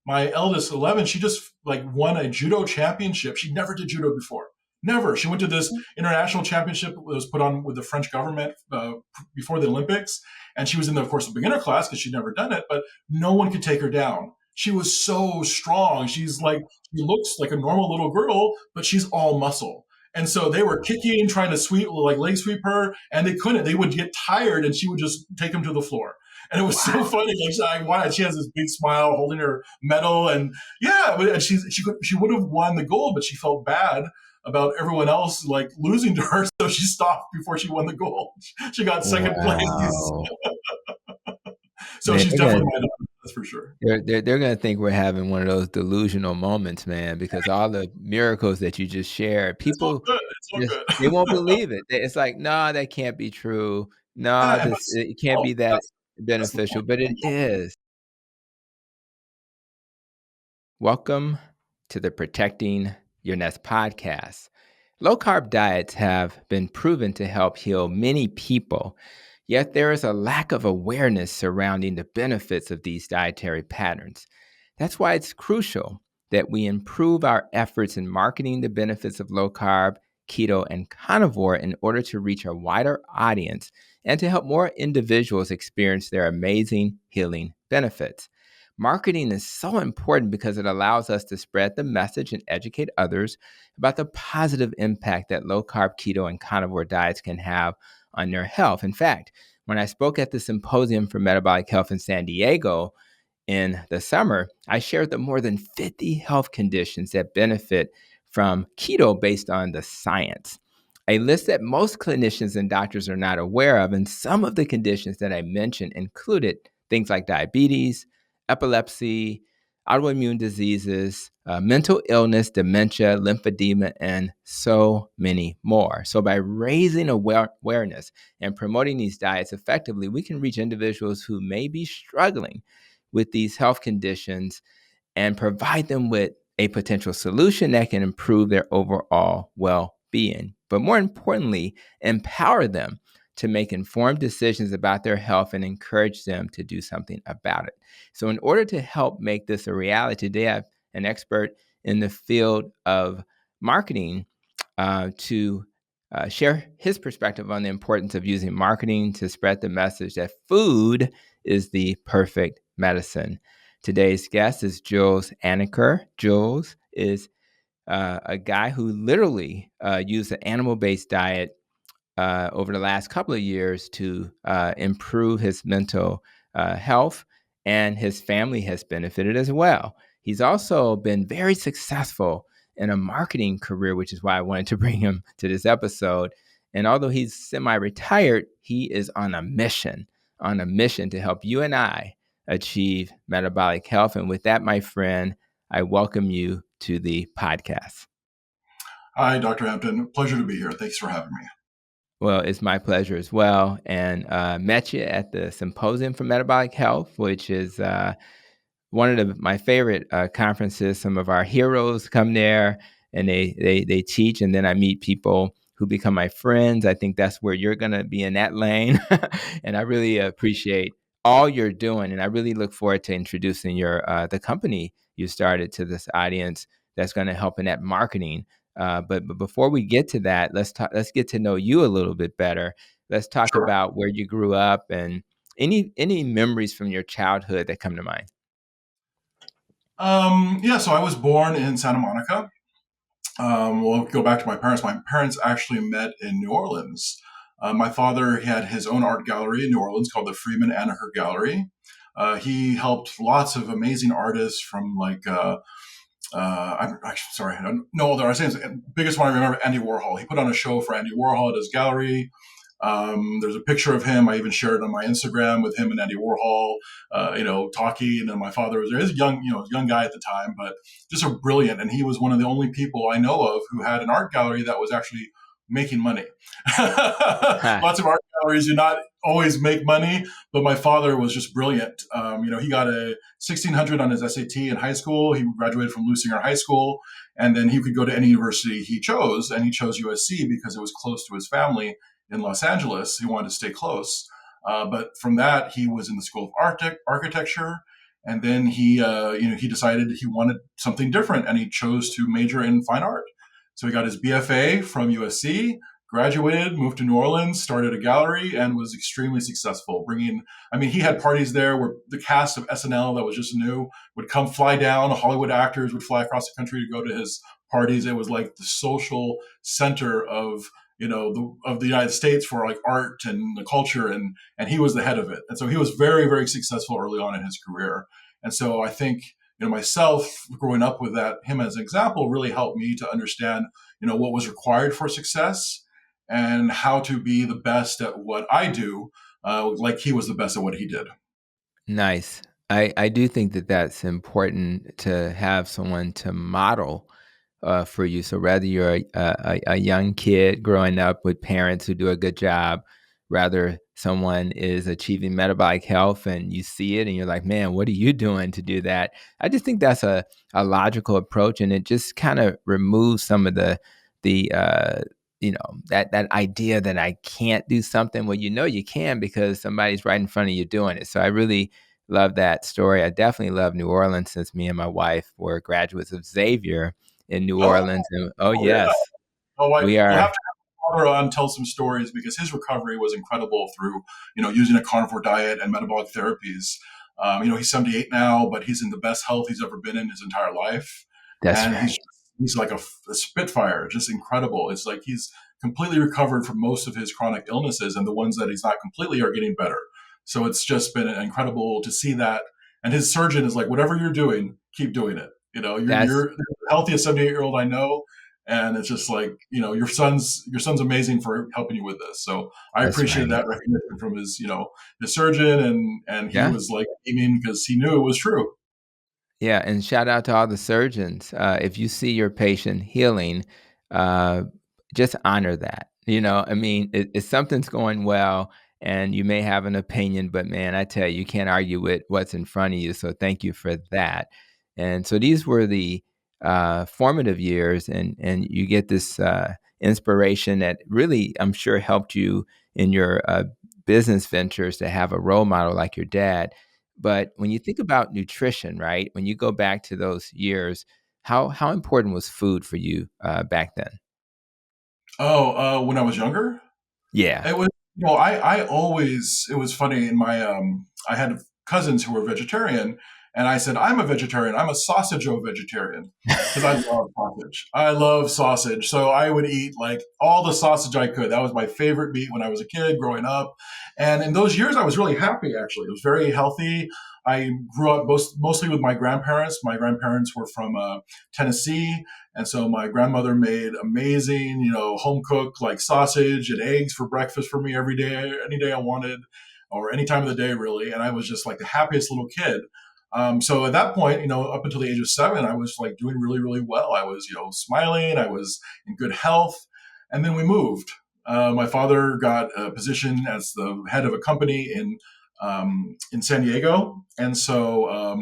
My eldest 11, she just like won a judo championship. She never did judo before. Never. She went to this international championship that was put on with the French government before the Olympics. And she was in, of course, the beginner class because she'd never done it, but no one could take her down. She was so strong. She's like, she looks like a normal little girl, but she's all muscle. And so they were kicking, trying to sweep, like leg sweep her, and they couldn't. They would get tired, and she would just take them to the floor. And it was so funny. Like she has this big smile, holding her medal, and yeah, and she would have won the gold, but she felt bad about everyone else like losing to her, so she stopped before she won the gold. She got second place. So she's definitely my daughter, that's for sure. They're going to think we're having one of those delusional moments, man, because all the miracles that you just shared, people, they won't believe it. It's like, no, that can't be true. No, it can't be that beneficial, but it is. Welcome to the Protecting Your Nest podcast. Low-carb diets have been proven to help heal many people, yet there is a lack of awareness surrounding the benefits of these dietary patterns. That's why it's crucial that we improve our efforts in marketing the benefits of low-carb, keto, and carnivore in order to reach a wider audience and to help more individuals experience their amazing healing benefits. Marketing is so important because it allows us to spread the message and educate others about the positive impact that low-carb, keto, and carnivore diets can have on their health. In fact, when I spoke at the Symposium for Metabolic Health in San Diego in the summer, I shared the more than 50 health conditions that benefit from keto based on the science, a list that most clinicians and doctors are not aware of. And some of the conditions that I mentioned included things like diabetes, epilepsy, autoimmune diseases, mental illness, dementia, lymphedema, and so many more. So by raising awareness and promoting these diets effectively, we can reach individuals who may be struggling with these health conditions and provide them with a potential solution that can improve their overall well-being. But more importantly, empower them to make informed decisions about their health and encourage them to do something about it. So in order to help make this a reality, today I have an expert in the field of marketing to share his perspective on the importance of using marketing to spread the message that food is the perfect medicine. Today's guest is Jules Anacker. Jules is a guy who literally used an animal-based diet over the last couple of years to improve his mental health, and his family has benefited as well. He's also been very successful in a marketing career, which is why I wanted to bring him to this episode. And although he's semi-retired, he is on a mission to help you and I achieve metabolic health. And with that, my friend, I welcome you to the podcast. Hi, Dr. Hampton. Pleasure to be here. Thanks for having me. Well, it's my pleasure as well. And met you at the Symposium for Metabolic Health, which is one of my favorite conferences. Some of our heroes come there and they teach, and then I meet people who become my friends. I think that's where you're going to be in that lane. And I really appreciate all you're doing. And I really look forward to introducing the company you started to this audience that's going to help in that marketing. But before we get to that, let's get to know you a little bit better. Let's talk about where you grew up and any memories from your childhood that come to mind. So I was born in Santa Monica. We'll go back to my parents. My parents actually met in New Orleans. My father had his own art gallery in New Orleans called the Freeman Anacker Gallery. He helped lots of amazing artists from I'm sorry, I don't know all the artists. The biggest one I remember, Andy Warhol. He put on a show for Andy Warhol at his gallery. There's a picture of him. I even shared it on my Instagram with him and Andy Warhol, talking. And my father was there. He was a young guy at the time, but just a brilliant. And he was one of the only people I know of who had an art gallery that was actually making money. Lots of art galleries do not always make money, but my father was just brilliant. He got a 1600 on his SAT in high school. He graduated from Lucinger High School, and then he could go to any university he chose, and he chose USC because it was close to his family in Los Angeles. He wanted to stay close. But from that, he was in the School of Architecture, And then he decided he wanted something different, and he chose to major in fine art. So he got his BFA from USC, graduated, moved to New Orleans, started a gallery, and was extremely successful. He had parties there where the cast of SNL that was just new would come fly down. Hollywood actors would fly across the country to go to his parties. It was like the social center of of the United States for like art and the culture, and he was the head of it. And so he was very, very successful early on in his career. And so I think myself growing up with him as an example really helped me to understand what was required for success and how to be the best at what I do, like he was the best at what he did. Nice. I do think that that's important to have someone to model for you. So whether you're a young kid growing up with parents who do a good job, rather someone is achieving metabolic health and you see it and you're like, man, what are you doing to do that? I just think that's a logical approach, and it just kind of removes some of that idea that I can't do something. Well, you can because somebody's right in front of you doing it. So I really love that story. I definitely love New Orleans since me and my wife were graduates of Xavier in New Oh, Orleans. And oh yeah. yes, Oh, we we'll have are. to have Wether on, tell some stories, because his recovery was incredible through, using a carnivore diet and metabolic therapies. He's 78 now, but he's in the best health he's ever been in his entire life, That's and right. he's like a spitfire, just incredible. It's like he's completely recovered from most of his chronic illnesses, and the ones that he's not completely are getting better. So it's just been incredible to see that. And his surgeon is like, whatever you're doing, keep doing it. That's You're the healthiest 78-year-old I know, and it's just like your son's amazing for helping you with this. So I that's appreciated right. that recognition from his surgeon, and he Yeah. was like aiming because he knew it was true. Yeah, and shout out to all the surgeons. If you see your patient healing, uh, just honor that. If something's going well, and you may have an opinion, but man, I tell you, you can't argue with what's in front of you. So thank you for that. And so these were the formative years, and you get this inspiration that really, I'm sure, helped you in your business ventures to have a role model like your dad. But when you think about nutrition, right? When you go back to those years, how important was food for you back then? Oh, when I was younger, Yeah. it was, I always, it was funny in my, I had cousins who were vegetarian, and I said, I'm a vegetarian. I'm a sausage-o vegetarian because I love sausage. I love sausage. So I would eat like all the sausage I could. That was my favorite meat when I was a kid growing up. And in those years, I was really happy, actually. It was very healthy. I grew up mostly with my grandparents. My grandparents were from Tennessee, and so my grandmother made amazing, home cooked like sausage and eggs for breakfast for me every day, any day I wanted, or any time of the day, really. And I was just like the happiest little kid. So at that point, up until the age of 7, I was like doing really, really well. I was, smiling. I was in good health. And then we moved. My father got a position as the head of a company in San Diego, and so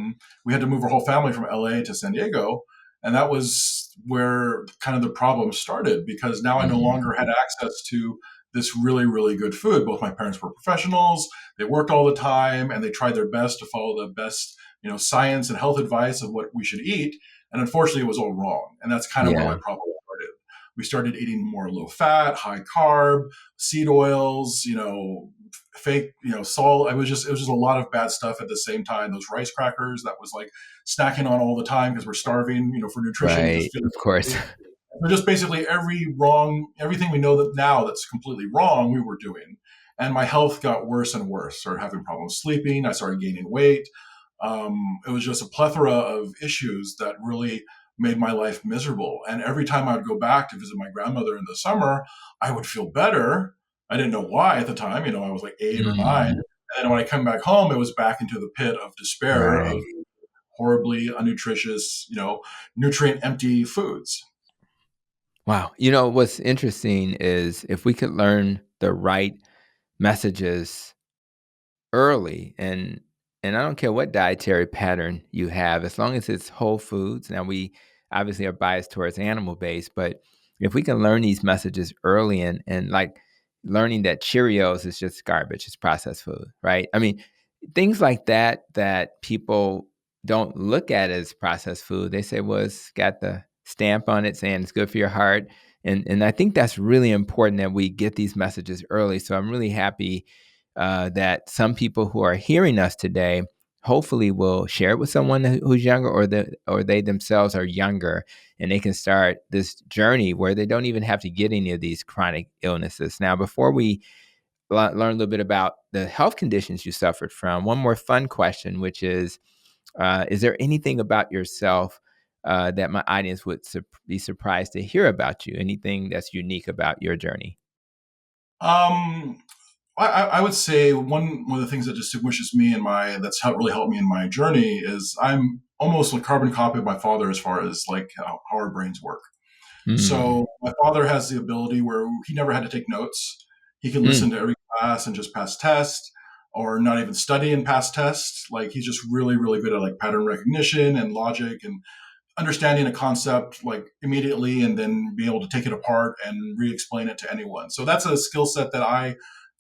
we had to move our whole family from LA to San Diego, and that was where kind of the problem started, because now I no Mhm. longer had access to this really, really good food. Both my parents were professionals; they worked all the time, and they tried their best to follow the best, science and health advice of what we should eat. And unfortunately, it was all wrong, and that's kind of where my Yeah. problem started. We started eating more low fat, high carb, seed oils, fake, salt. It was just a lot of bad stuff at the same time. Those rice crackers that was like snacking on all the time because we're starving, for nutrition, Right. just feeling Of course. hungry. So just basically everything we know that now that's completely wrong, we were doing. And my health got worse and worse. Started having problems sleeping. I started gaining weight. It was just a plethora of issues that really made my life miserable. And every time I would go back to visit my grandmother in the summer, I would feel better. I didn't know why at the time. I was like 8 or 9. Mhm. And then when I come back home, it was back into the pit of despair of Right. horribly unnutritious, nutrient empty foods. Wow. What's interesting is if we could learn the right messages early, and I don't care what dietary pattern you have, as long as it's whole foods. Now we obviously are biased towards animal based, but if we can learn these messages early, and like learning that Cheerios is just garbage, it's processed food, right? Things like that people don't look at it as processed food. They say, well, it's got the stamp on it saying it's good for your heart. And I think that's really important that we get these messages early. So I'm really happy that some people who are hearing us today hopefully will share it with someone who's younger, or they themselves are younger, and they can start this journey where they don't even have to get any of these chronic illnesses. Now, before we learn a little bit about the health conditions you suffered from, one more fun question, which is there anything about yourself that my audience would be surprised to hear about you? Anything that's unique about your journey? Um, I would say one of the things that distinguishes me really helped me in my journey is I'm almost a carbon copy of my father as far as like how our brains work. Mm, So my father has the ability where he never had to take notes. He can listen mm, to every class and just pass tests, or not even study and pass tests. Like he's just really, really good at like pattern recognition and logic and understanding a concept like immediately, and then being able to take it apart and re-explain it to anyone. So that's a skill set that I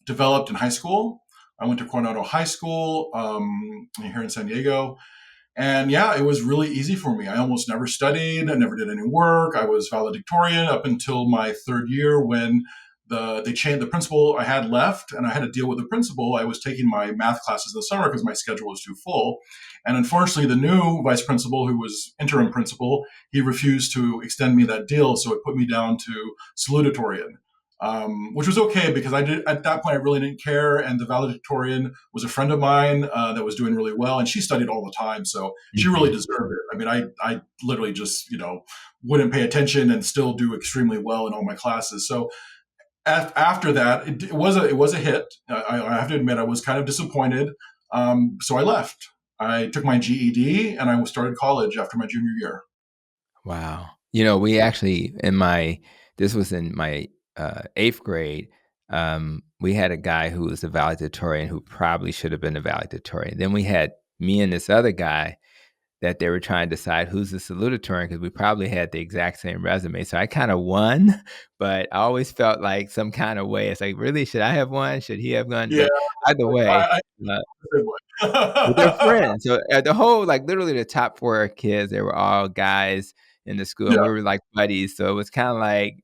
developed in high school. I went to Coronado High School here in San Diego, and yeah, it was really easy for me. I almost never studied. I never did any work. I was valedictorian up until my third year when they changed the principal I had left, and I had to deal with the principal. I was taking my math classes in the summer because my schedule was too full. And unfortunately, the new vice principal, who was interim principal, he refused to extend me that deal. So it put me down to salutatorian, which was okay because I did at that point I really didn't care, and the valedictorian was a friend of mine that was doing really well, and she studied all the time, so she really mhm. deserved it. I mean, I literally just wouldn't pay attention and still do extremely well in all my classes. So after that, it was a hit. I have to admit I was kind of disappointed. So I left. I took my GED and I started college after my junior year. Wow. We actually, this was in my eighth grade. We had a guy who was a valedictorian who probably should have been a valedictorian. Then we had me and this other guy that they were trying to decide who's the salutatorian because we probably had the exact same resume. So I kind of won, but I always felt like some kind of way. It's like, really, should I have won? Should he have won? Yeah, But either way, I uh, but they're yeah, friends. So the whole, like literally the top four kids, they were all guys in the school, and we were like buddies. So it was kind of like,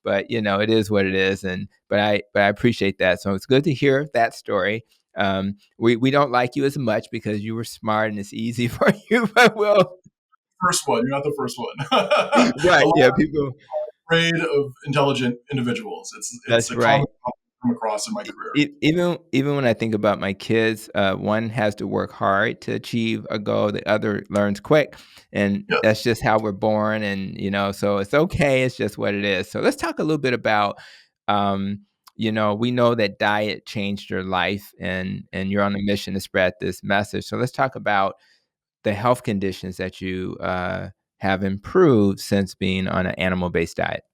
but it is what it is. And but I appreciate that. So it's good to hear that story. We don't like you as much because you were smart and it's easy for you, but we'll first one. You're not the first one. A right, lot yeah, of people. afraid of intelligent individuals. It's That's a common right. problem I've come across in my career. Even when I think about my kids, one has to work hard to achieve a goal, the other learns quick, and Yes. that's just how we're born. And so it's okay. It's just what it is. So let's talk a little bit about, um, we know that diet changed your life, and you're on a mission to spread this message. So let's talk about the health conditions that you have improved since being on an animal-based diet.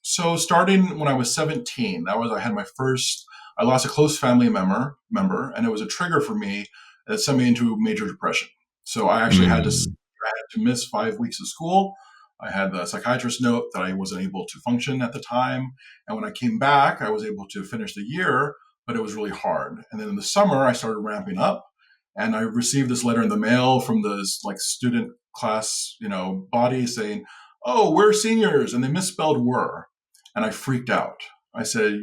So starting when I was 17, I had my first. I lost a close family member, and it was a trigger for me that sent me into major depression. So I actually Mm, I had to miss 5 weeks of school. I had the psychiatrist note that I wasn't able to function at the time, and when I came back, I was able to finish the year, but it was really hard. And then in the summer, I started ramping up, and I received this letter in the mail from this like student class, body saying, "Oh, we're seniors," and they misspelled "were." And I freaked out. I said,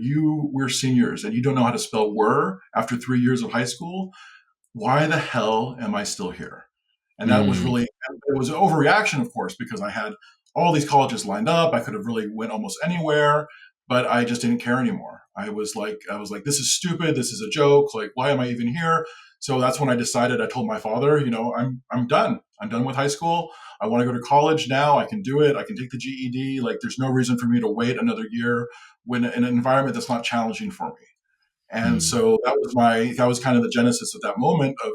we're seniors and you don't know how to spell were after 3 years of high school? Why the hell am I still here? And that was mm, really, it was an overreaction, of course, because I had all these colleges lined up. I could have really went almost anywhere, but I just didn't care anymore. I was like, this is stupid. This is a joke. Like, why am I even here? So that's when I decided. I told my father, I'm done. I'm done with high school. I want to go to college now. I can do it. I can take the GED. Like, there's no reason for me to wait another year when in an environment that's not challenging for me. And mm. so that was kind of the genesis of that moment of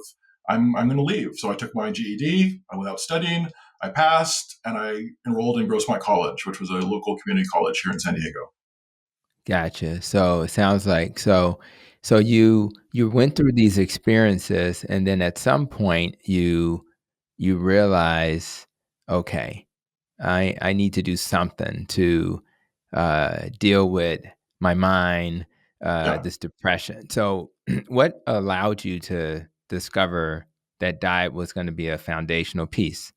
I'm going to leave. So I took my GED without studying. I passed and I enrolled in Grossmont College, which was a local community college here in San Diego. Gotcha. So it sounds like so you went through these experiences, and then at some point you realize, okay, I need to do something to deal with my mind, Yeah. this depression. So what allowed you to discover that diet was going to be a foundational piece?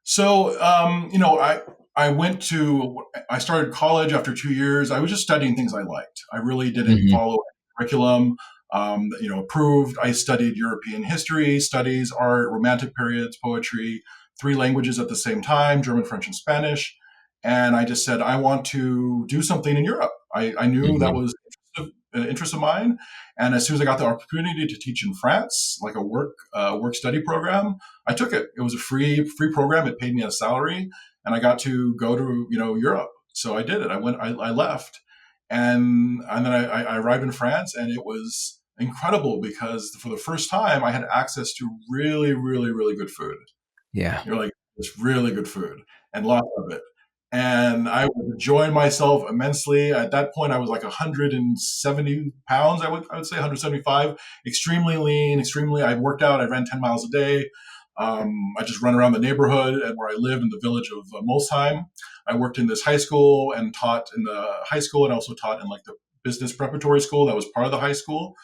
So, I started college after 2 years. I was just studying things I liked. I really didn't Hmm. follow any curriculum, approved. I studied European history, studies, art, romantic periods, poetry, three languages at the same time, German, French, and Spanish. And I just said, I want to do something in Europe. I knew that Hmm. was interest of mine. And as soon as I got the opportunity to teach in France, like a work study program, I took it. It was a free program. It paid me a salary, and I got to go to Europe. So I did it. I left, and then I arrived in France, and it was incredible because for the first time I had access to really, really, really good food. Yeah. You're like, it's really good food and lots of it. And I was enjoying myself immensely. At that point, I was like 170 pounds. I would say 175. Extremely lean. Extremely. I worked out. I ran 10 miles a day. I just run around the neighborhood and where I live in the village of Molsheim. I worked in this high school and taught in the high school, and also taught in like the business preparatory school that was part of the high school.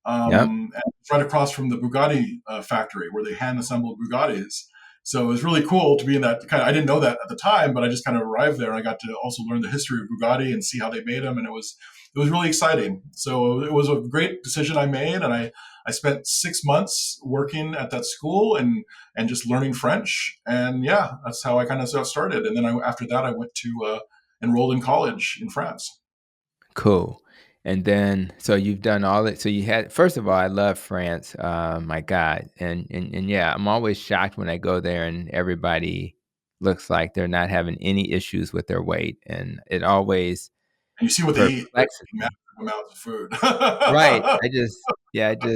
Yep. And it's right across from the Bugatti factory where they hand assembled Bugattis. So it was really cool to be in that kind of. I didn't know that at the time, but I just kind of arrived there, and I got to also learn the history of Bugatti and see how they made them, and it was really exciting. So it was a great decision I made, and I spent 6 months working at that school and just learning French, and yeah, that's how I kind of got started. And then after that, I went to enrolled in college in France. Cool. And then, so you've done all it. So you had, first of all, I love France. My God. And yeah, I'm always shocked when I go there and everybody looks like they're not having any issues with their weight. And it always And you see what they eat; they perplexes eat massive me. amounts of food. Right. Yeah, it's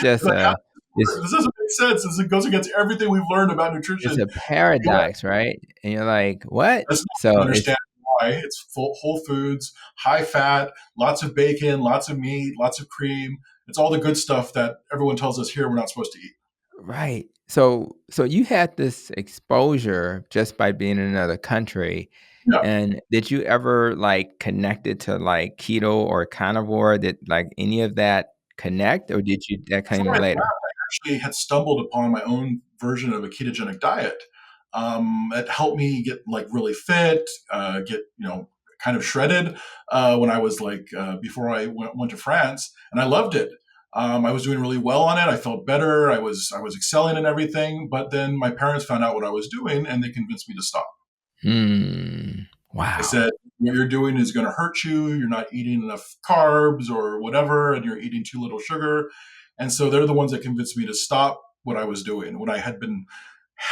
just Like, it's, this doesn't make sense. It goes against everything we've learned about it's nutrition. a paradox, right? And you're like, what? Let's not So it's, understand why. It's full whole foods, high fat, lots of bacon, lots of meat, lots of cream. It's all the good stuff that everyone tells us here we're not supposed to eat. right. So you had this exposure just by being in another country. Yeah. And did you ever like connect it to like keto or carnivore? Did like any of that connect, or did you that came Before I left, later? I actually had stumbled upon my own version of a ketogenic diet. It helped me get like really fit, get kind of shredded when I was like before I went to France, and I loved it. I was doing really well on it. I felt better. I was excelling in everything. But then my parents found out what I was doing, and they convinced me to stop. Hmm. They Wow. said, what you're doing is going to hurt you. You're not eating enough carbs or whatever, and you're eating too little sugar. And so they're the ones that convinced me to stop what I was doing. When I had been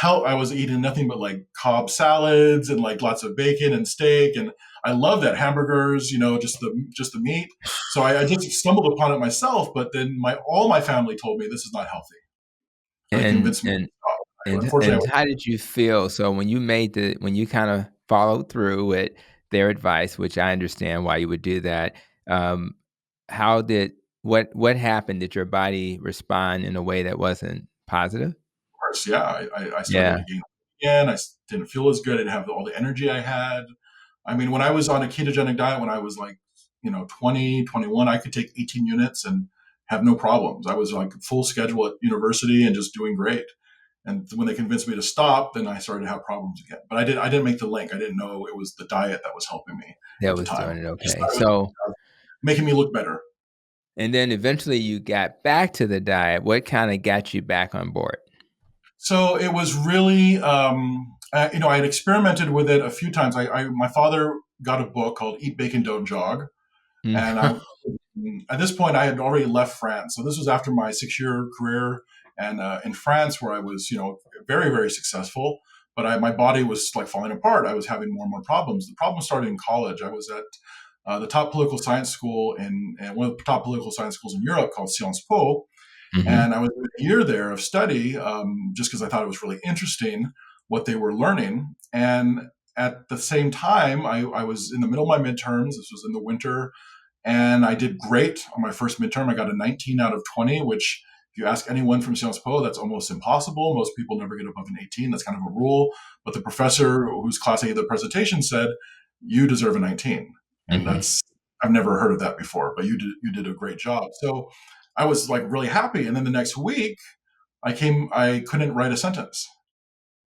I was eating nothing but like Cobb salads and like lots of bacon and steak. And I love that hamburgers, just the meat. So I just stumbled upon it myself. But then all my family told me this is not healthy. So they And convinced me to and stop. Unfortunately, and how did you feel? So when you kind of followed through with their advice, which I understand why you would do that, um, how did what happened? Did your body respond in a way that wasn't positive? course, yeah, I started Yeah. to gain weight again. Didn't feel as good. I didn't have all the energy I had. I mean, when I was on a ketogenic diet, when I was like, 20, 21, I could take 18 units and have no problems. I was like full schedule at university and just doing great. And when they convinced me to stop, then I started to have problems again. But I didn't make the link. I didn't know it was the diet that was helping me That at the was time. doing it I just okay. thought it was So making me look better. and then eventually you got back to the diet. What kinda got you back on board? So it was really, I had experimented with it a few times. My father got a book called Eat Bacon, Don't Jog, Mm. and at this point I had already left France. So this was after my 6 year career and in France, where I was, very, very successful. But my body was like falling apart. I was having more and more problems. The problem started in college. I was at the top political science school in one of the top political science schools in Europe called Sciences Po, Mhm. and I was doing a year there of study just because I thought it was really interesting what they were learning. And at the same time, I was in the middle of my midterms. This was in the winter, and I did great on my first midterm. I got a 19 out of 20, which if you ask anyone from Sciences Po, that's almost impossible. Most people never get above an 18. That's kind of a rule. But the professor whose class I gave the presentation said, you deserve a 19. And Mhm. I've never heard of that before, but you did a great job. So I was like really happy. And then the next week, I couldn't write a sentence.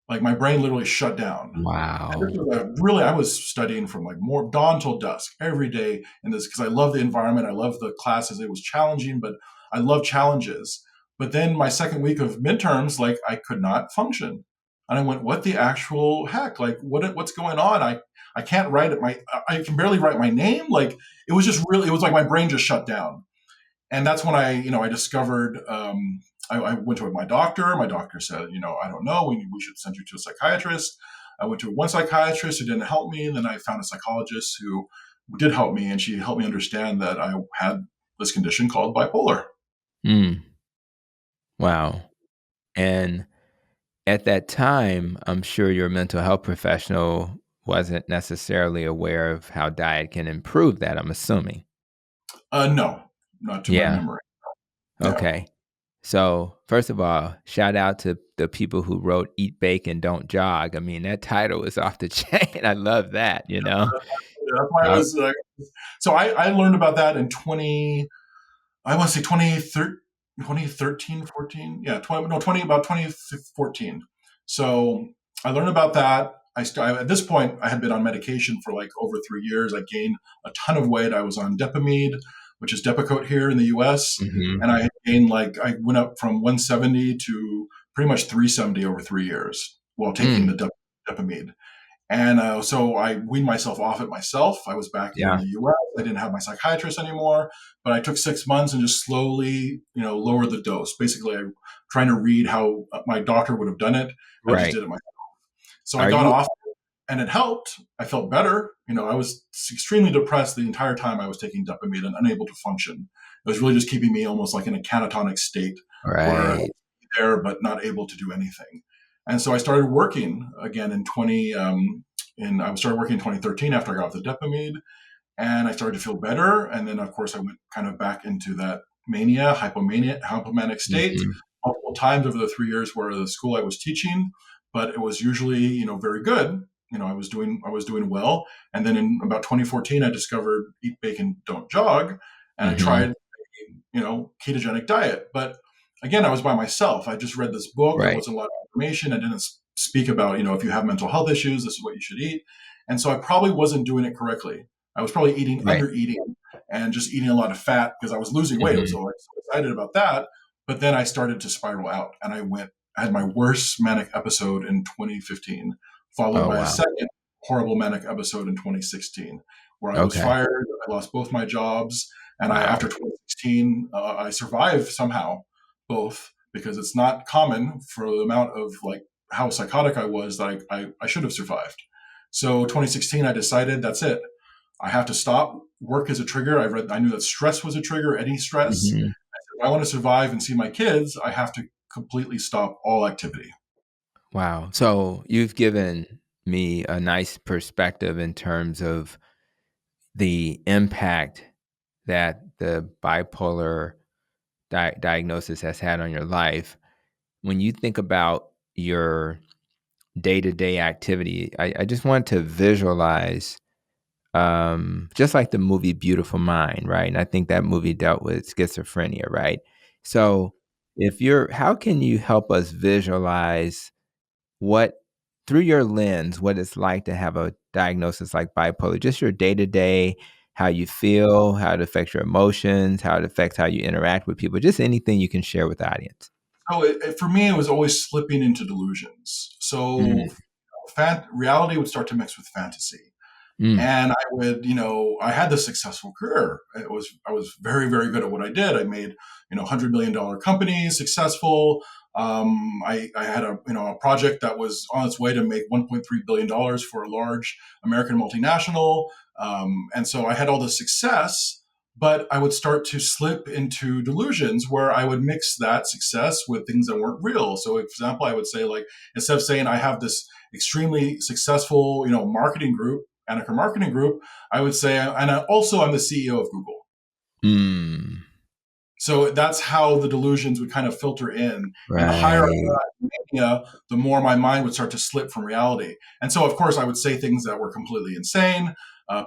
Like my brain literally shut down. And Wow. this was really, I was studying from like more dawn till dusk every day in this because I love the environment. I love the classes. It was challenging, but I love challenges. But then my second week of midterms, like I could not function. And I went, what the actual heck? Like what's going on? I can't write it. I can barely write my name. Like it was just really, it was like my brain just shut down. And that's when I discovered, I went to my doctor. My doctor said, I don't know, we should send you to a psychiatrist. I went to one psychiatrist who didn't help me. And then I found a psychologist who did help me. And she helped me understand that I had this condition called bipolar. Mm. Wow. And at that time, I'm sure your mental health professional wasn't necessarily aware of how diet can improve that, I'm assuming. No, not to my Yeah. memory. Yeah. Okay. So, first of all, shout out to the people who wrote Eat, Bake, and Don't Jog. I mean, that title is off the chain. I love that, you know? That's why I Uh, was, so I learned about that in I want to say 2013, 14. Yeah, 20, no, 20, about 2014. So I learned about that. At this point, I had been on medication for like over 3 years. I gained a ton of weight. I was on Depamide, which is Depakote here in the US. mhm. And I gained I went up from 170 to pretty much 370 over 3 years while taking Mm, the Depamide. And so I weaned myself off it myself. I was back here in yeah, the US. I didn't have my psychiatrist anymore, but I took 6 months and just slowly, lowered the dose. Basically, I'm trying to read how my doctor would have done it. I just right. did it myself. So I Are got you off and it helped. I felt better. I was extremely depressed the entire time I was taking Depamide and unable to function. It was really just keeping me almost like in a catatonic state where I was right? there but not able to do anything. And so I started working again in 20. I started working in 2013 after I got off the Depamide, and I started to feel better. And then, of course, I went kind of back into that hypomanic state Mhm, multiple times over the 3 years where the school I was teaching, but it was usually, very good. I was doing well. And then in about 2014, I discovered Eat, Bake, and Don't Jog, and I mhm, tried, ketogenic diet. But again, I was by myself. I just read this book. There right, wasn't a lot of information. I didn't speak about, if you have mental health issues, this is what you should eat. And so I probably wasn't doing it correctly. I was probably right. under eating and just eating a lot of fat because I was losing weight. I was Mhm. so excited about that. But then I started to spiral out and I had my worst manic episode in 2015, followed Oh, by a wow. second horrible manic episode in 2016, where I was Okay. fired. I lost both my jobs. And Wow. after 2016, I survived somehow, both because it's not common for the amount of how psychotic I was that I should have survived. So 2016, I decided that's it. I have to stop. Work is a trigger. I knew that stress was a trigger, any stress. Mhm. If I want to survive and see my kids, I have to completely stop all activity. Wow. So, you've given me a nice perspective in terms of the impact that the bipolar diagnosis has had on your life. When you think about your day-to-day activity, I just want to visualize, just like the movie Beautiful Mind, right? And I think that movie dealt with schizophrenia, right? So, if you're how can you help us visualize what through your lens, what it's like to have a diagnosis like bipolar, just your day-to-day, how you feel, how it affects your emotions, how it affects how you interact with people, just anything you can share with the audience. So for me, it was always slipping into delusions. So Mm, reality would start to mix with fantasy. mm, And I had this successful career. I was very, very good at what I did. I made, $100 million companies successful. I had a project that was on its way to make $1.3 billion for a large American multinational. And so I had all this success, but I would start to slip into delusions where I would mix that success with things that weren't real. So, for example, I would say instead of saying I have this extremely successful, marketing group, Anacker Marketing Group, I would say, and I'm the CEO of Google. mm, So that's how the delusions would kind of filter in. And the higher I right. got in mania, the more my mind would start to slip from reality. And so, of course, I would say things that were completely insane.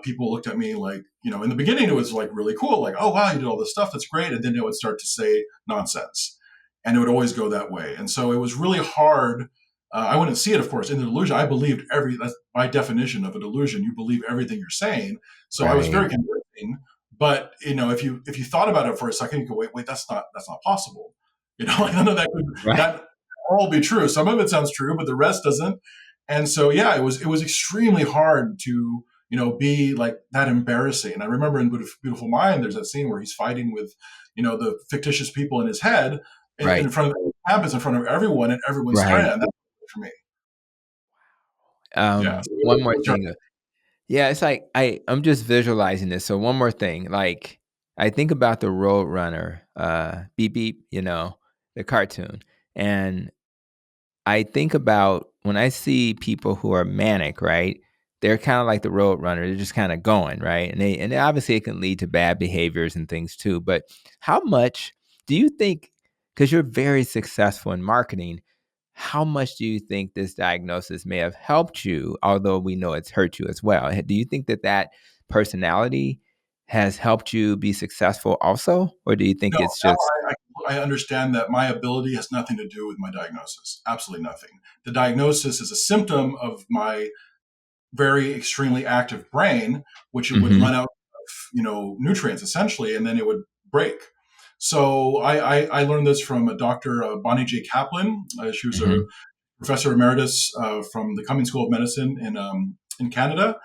People looked at me in the beginning, it was really cool. Like, oh, wow, you did all this stuff. That's great. And then they would start to say nonsense. and it would always go that way. And so it was really hard. I wouldn't see it, of course, in the delusion. I believed that's by definition of a delusion. You believe everything you're saying. So I was very Right. convincing. But if you thought about it for a second, you go, wait, that's not possible. Like, none of Right. that all be true. Some of it sounds true, but the rest doesn't. And so, yeah, it was extremely hard to be like that embarrassing. And I remember in Beautiful Mind, there's that scene where he's fighting with the fictitious people in his head in Right. front of campus, in front of everyone, and everyone's Right. staring. And that's for me. Yeah. So One more it was hard. thing. Yeah, it's like I'm just visualizing this. So one more thing, like I think about the Road Runner, Beep Beep, the cartoon, and I think about when I see people who are manic, right? They're kind of like the road runner. They're just kind of going, right? And obviously it can lead to bad behaviors and things too. But how much do you think, because you're very successful in marketing, how much do you think this diagnosis may have helped you, although we know it's hurt you as well? Do you think that personality has helped you be successful also? Or do you think No, it's now just, I understand that my ability has nothing to do with my diagnosis. Absolutely nothing. The diagnosis is a symptom of my very extremely active brain, which it would hmm run out of nutrients essentially, and then it would break. So I learned this from a Dr. Bonnie J. Kaplan. She was a hmm professor emeritus from the Cummings School of Medicine in Canada,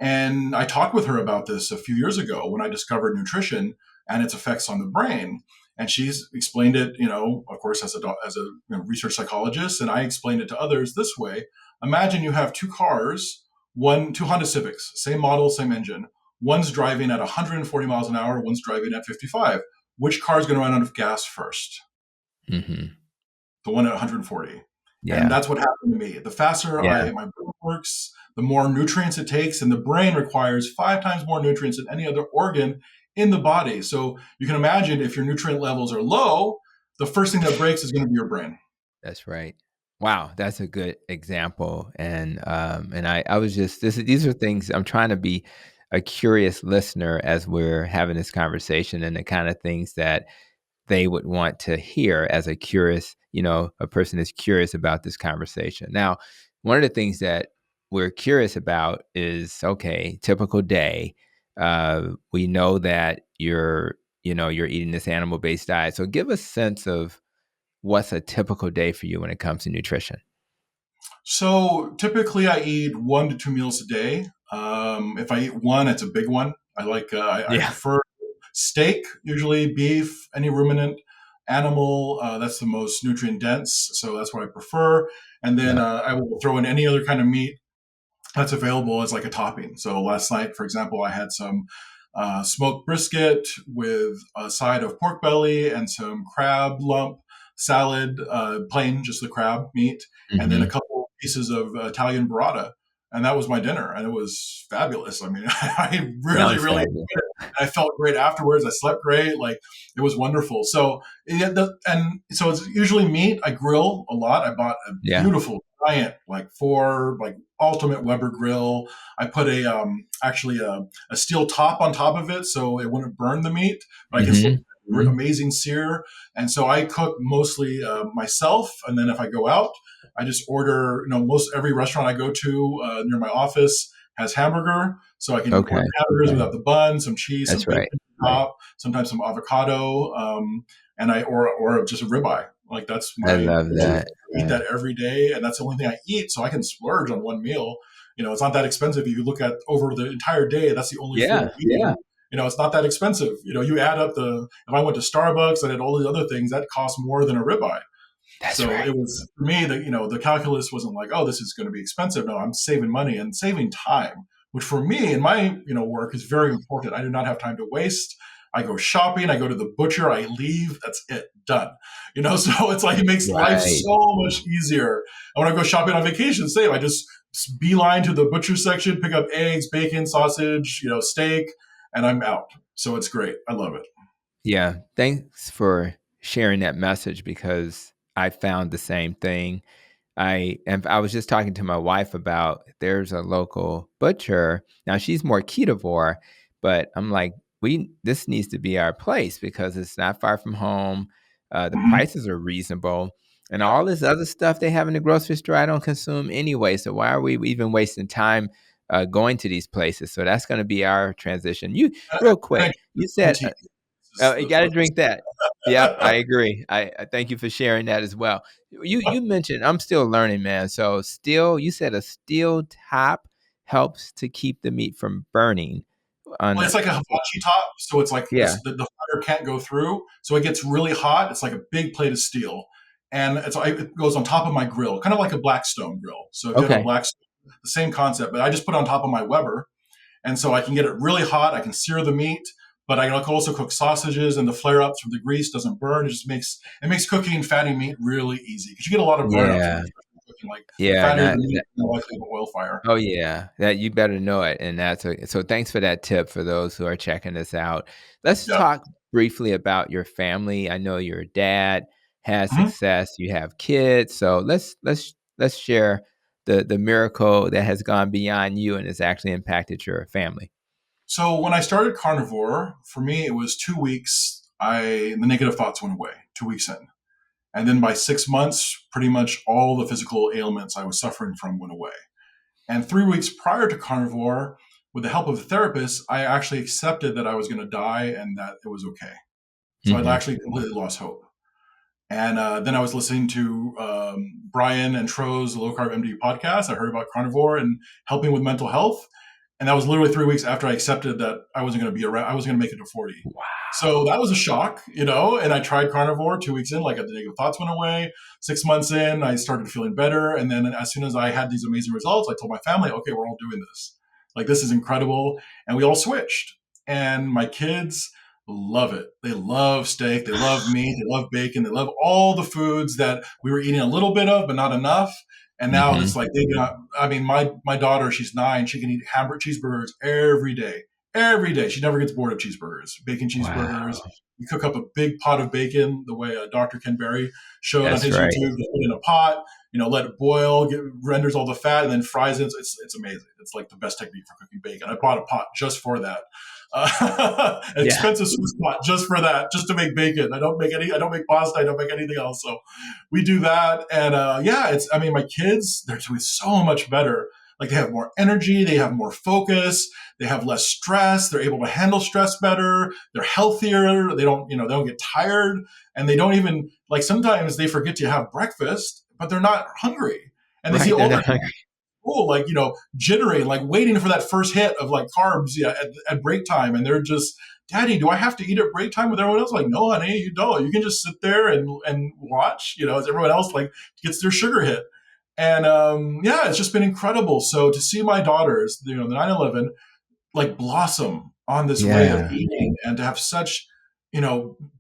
and I talked with her about this a few years ago when I discovered nutrition and its effects on the brain. And she's explained it, of course, as a research psychologist, and I explained it to others this way. Imagine you have two cars, two Honda Civics, same model, same engine. One's driving at 140 miles an hour, one's driving at 55. Which car is going to run out of gas first? hmm The one at 140. And Yeah. that's what happened to me. The faster Yeah. my brain works, the more nutrients it takes, and the brain requires 5 times more nutrients than any other organ in the body. So you can imagine if your nutrient levels are low, the first thing that breaks is going to be your brain. That's right. Wow, that's a good example. And I was just these are things I'm trying to be a curious listener as we're having this conversation and the kind of things that they would want to hear as a curious, a person is curious about this conversation. Now, one of the things that we're curious about is okay, typical day. We know that you're eating this animal-based diet. So give us a sense of what's a typical day for you when it comes to nutrition? So typically, I eat 1 to 2 meals a day. If I eat one, it's a big one. I Yeah. prefer steak, usually beef, any ruminant animal. That's the most nutrient dense, so that's what I prefer. And then Yeah. I will throw in any other kind of meat that's available as like a topping. So last night, for example, I had some smoked brisket with a side of pork belly and some crab lump salad, plain, just the crab meat, and then a Mhm. couple pieces of Italian burrata. And that was my dinner, and it was fabulous. I mean, I really, Sounds really fabulous. enjoyed it. I felt great afterwards. I slept great. Like, it was wonderful. So, and so it's usually meat. I grill a lot. I bought a Yeah. beautiful giant, like ultimate Weber grill. I put actually a steel top on top of it so it wouldn't burn the meat, but I can still Mhm. Mhm. amazing sear. And so I cook mostly myself, and then if I go out, I just order. Most every restaurant I go to near my office has hamburger, so I can Okay. order hamburgers Okay. without the bun, some cheese, some That's bacon right. on Right. top, sometimes some avocado, and or just a ribeye. Like, that's I my love that. eat Right. that every day, and that's the only thing I eat, so I can splurge on one meal. It's not that expensive. If you look at over the entire day, that's the only food Yeah. I'm eating. Yeah. It's not that expensive. You add up if I went to Starbucks and did all these other things, that costs more than a ribeye. That's So right. it was for me that the calculus wasn't like, oh, this is going to be expensive. No, I'm saving money and saving time, which for me in my work is very important. I do not have time to waste. I go shopping, I go to the butcher, I leave, that's it, done. So it's like it makes life Right. so much easier. And when I go shopping on vacation, same. I just beeline to the butcher section, pick up eggs, bacon, sausage, steak, and I'm out. So it's great. I love it. Yeah. Thanks for sharing that message because I found the same thing. I was just talking to my wife about there's a local butcher. Now she's more ketovore, but I'm like, we this needs to be our place because it's not far from home. The Mhm. prices are reasonable. And all this other stuff they have in the grocery store, I don't consume anyway. So why are we even wasting time going to these places? So that's going to be our transition. You, And real I quick, drink you green said tea. This is you got to the drink that. Yep, I agree. I thank you for sharing that as well. You mentioned I'm still learning, man. So steel, you said a steel top helps to keep the meat from burning. On Well, it's like a hibachi top, so it's like yeah, the fire can't go through, so it gets really hot. It's like a big plate of steel, and it goes on top of my grill, kind of like a Blackstone grill. So if you have a okay, Blackstone, the same concept, but I just put it on top of my Weber, and so I can get it really hot. I can sear the meat, but I can also cook sausages, and the flare ups from the grease doesn't burn. It makes cooking fatty meat really easy because you get a lot of burnout from yeah, it. Cooking like the yeah. fattier the Not meat, the more likely of an oil fire. Oh yeah, that you better know it, and so. Thanks for that tip for those who are checking this out. Let's Yeah. talk briefly about your family. I know your dad has Mhm. success. You have kids, so let's share the miracle that has gone beyond you and has actually impacted your family. So when I started carnivore, for me it was 2 weeks. The negative thoughts went away 2 weeks in, and then by 6 months, pretty much all the physical ailments I was suffering from went away. And 3 weeks prior to carnivore, with the help of a therapist, I actually accepted that I was going to die and that it was okay. So I'd Hmm. actually completely lost hope. And then I was listening to Brian and Tro's Low Carb MD podcast. I heard about carnivore and helping with mental health. And that was literally 3 weeks after I accepted that I wasn't going to be around. I was going to make it to 40. So Wow. that was a shock, and I tried carnivore 2 weeks in, like the negative thoughts went away. 6 months in, I started feeling better. And then as soon as I had these amazing results, I told my family, okay, we're all doing this. Like, this is incredible. And we all switched. And my kids love it. They love steak. They love meat. They love bacon. They love all the foods that we were eating a little bit of, but not enough. And now Hmm. it's like they got, I mean, my daughter, she's 9. She can eat hamburger cheeseburgers every day. Every day. She never gets bored of cheeseburgers, bacon cheeseburgers. Wow. We cook up a big pot of bacon the way Dr. Ken Berry showed on That's his right. YouTube. Just put it in a pot, let it boil, renders all the fat, and then fries it. It's amazing. It's like the best technique for cooking bacon. I bought a pot just for that. An Yeah. expensive Swiss pot just for that, just to make bacon. I don't make pasta. I don't make anything else. So we do that. And yeah, I mean, my kids, they're doing so much better. Like, they have more energy. They have more focus. They have less stress. They're able to handle stress better. They're healthier. They don't get tired. And they don't even, like, sometimes they forget to have breakfast, but they're not hungry. And they see Right. They're older not hungry. people, like, jittering, like waiting for that first hit of like carbs, yeah, at break time. And they're just, Daddy, do I have to eat at break time with everyone else? Like, no, honey, you don't. You can just sit there and watch, as everyone else like gets their sugar hit. And yeah, it's just been incredible. So to see my daughters, the 9/11, like, blossom on this way of Yeah. eating, and to have such,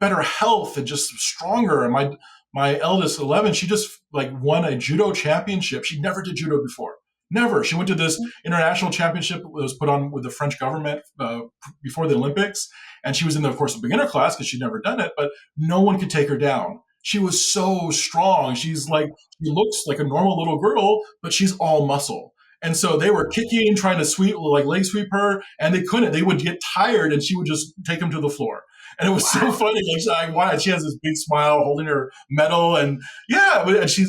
better health and just stronger. And my eldest 11, she just like won a judo championship. She never did judo before. Never. She went to this international championship that was put on with the French government before the Olympics. And she was in, of course, the beginner class because she'd never done it, but no one could take her down. She was so strong. She looks like a normal little girl, but she's all muscle. And so they were kicking, trying to leg sweep her, and they couldn't. They would get tired, and she would just take them to the floor. And it was so Wow. funny. Like, she has this big smile, holding her medal, and yeah, and she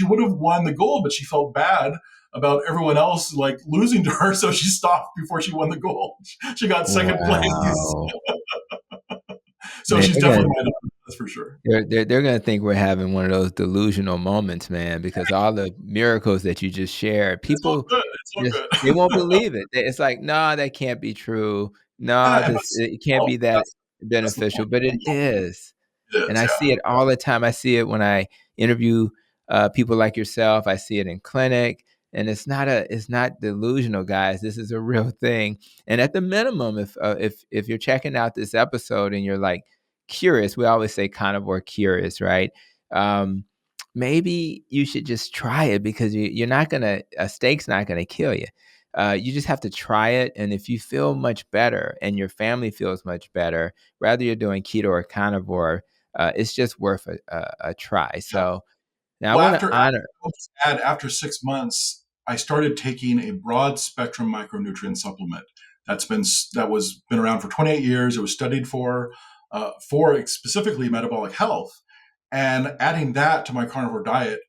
would have won the gold, but she felt bad about everyone else like losing to her, so she stopped before she won the gold. She got second place, Wow. so Man, she's definitely my daughter, that's for sure. they're gonna think we're having one of those delusional moments, man, because all the miracles that you just shared, It's all people good. It's all just they good. won't believe it. It's like, "Nah, that can't be true. Yeah, Nah, and this it can't be that that's the beneficial," point. but it is. It And is, I yeah. see it all the time. I see it when I interview people like yourself. I see it in clinic, and it's not delusional, guys. This is a real thing. And at the minimum, if you're checking out this episode and you're like curious, we always say carnivore curious, right? Um, Maybe you should just try it because you're not gonna a steak's not gonna kill you. You just have to try it, and if you feel much better and your family feels much better, whether you're doing keto or carnivore, it's just worth a try. Yeah. So now I Well, want to honor. I'll just add, after 6 months, I started taking a broad spectrum micronutrient supplement that was been around for 28 years. It was studied for specifically metabolic health. And adding that to my carnivore diet,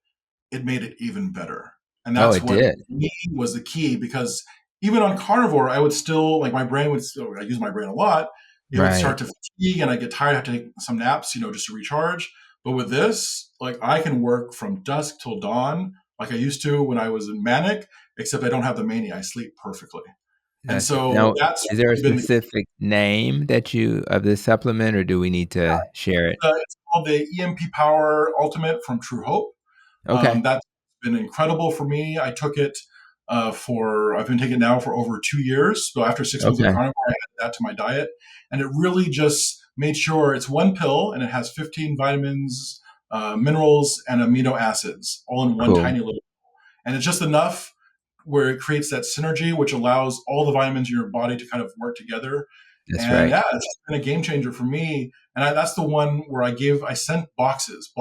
it made it even better. And Oh, that's it what did. me was the key, because even on carnivore, I would still, like, my brain would still, I use my brain a lot. It would start Right. to fatigue and I get tired. I have to take some naps, just to recharge. But with this, like, I can work from dusk till dawn like I used to when I was in manic, except I don't have the mania. I sleep perfectly. And That's so now, that's is there a really been the specific name that you of this supplement, or do we need to share it? it's called the EMP Power Ultimate from True Hope. Okay. That's been incredible for me. I took it I've been taking it now for over 2 years. So after 6 months of Okay. carnivore, I added that to my diet. And it really just made sure it's one pill and it has 15 vitamins, minerals, and amino acids all in one Cool. tiny little. And it's just enough where it creates that synergy, which allows all the vitamins in your body to kind of work together. That's And right. yeah, it's been a game changer for me. And that's the one where I sent boxes,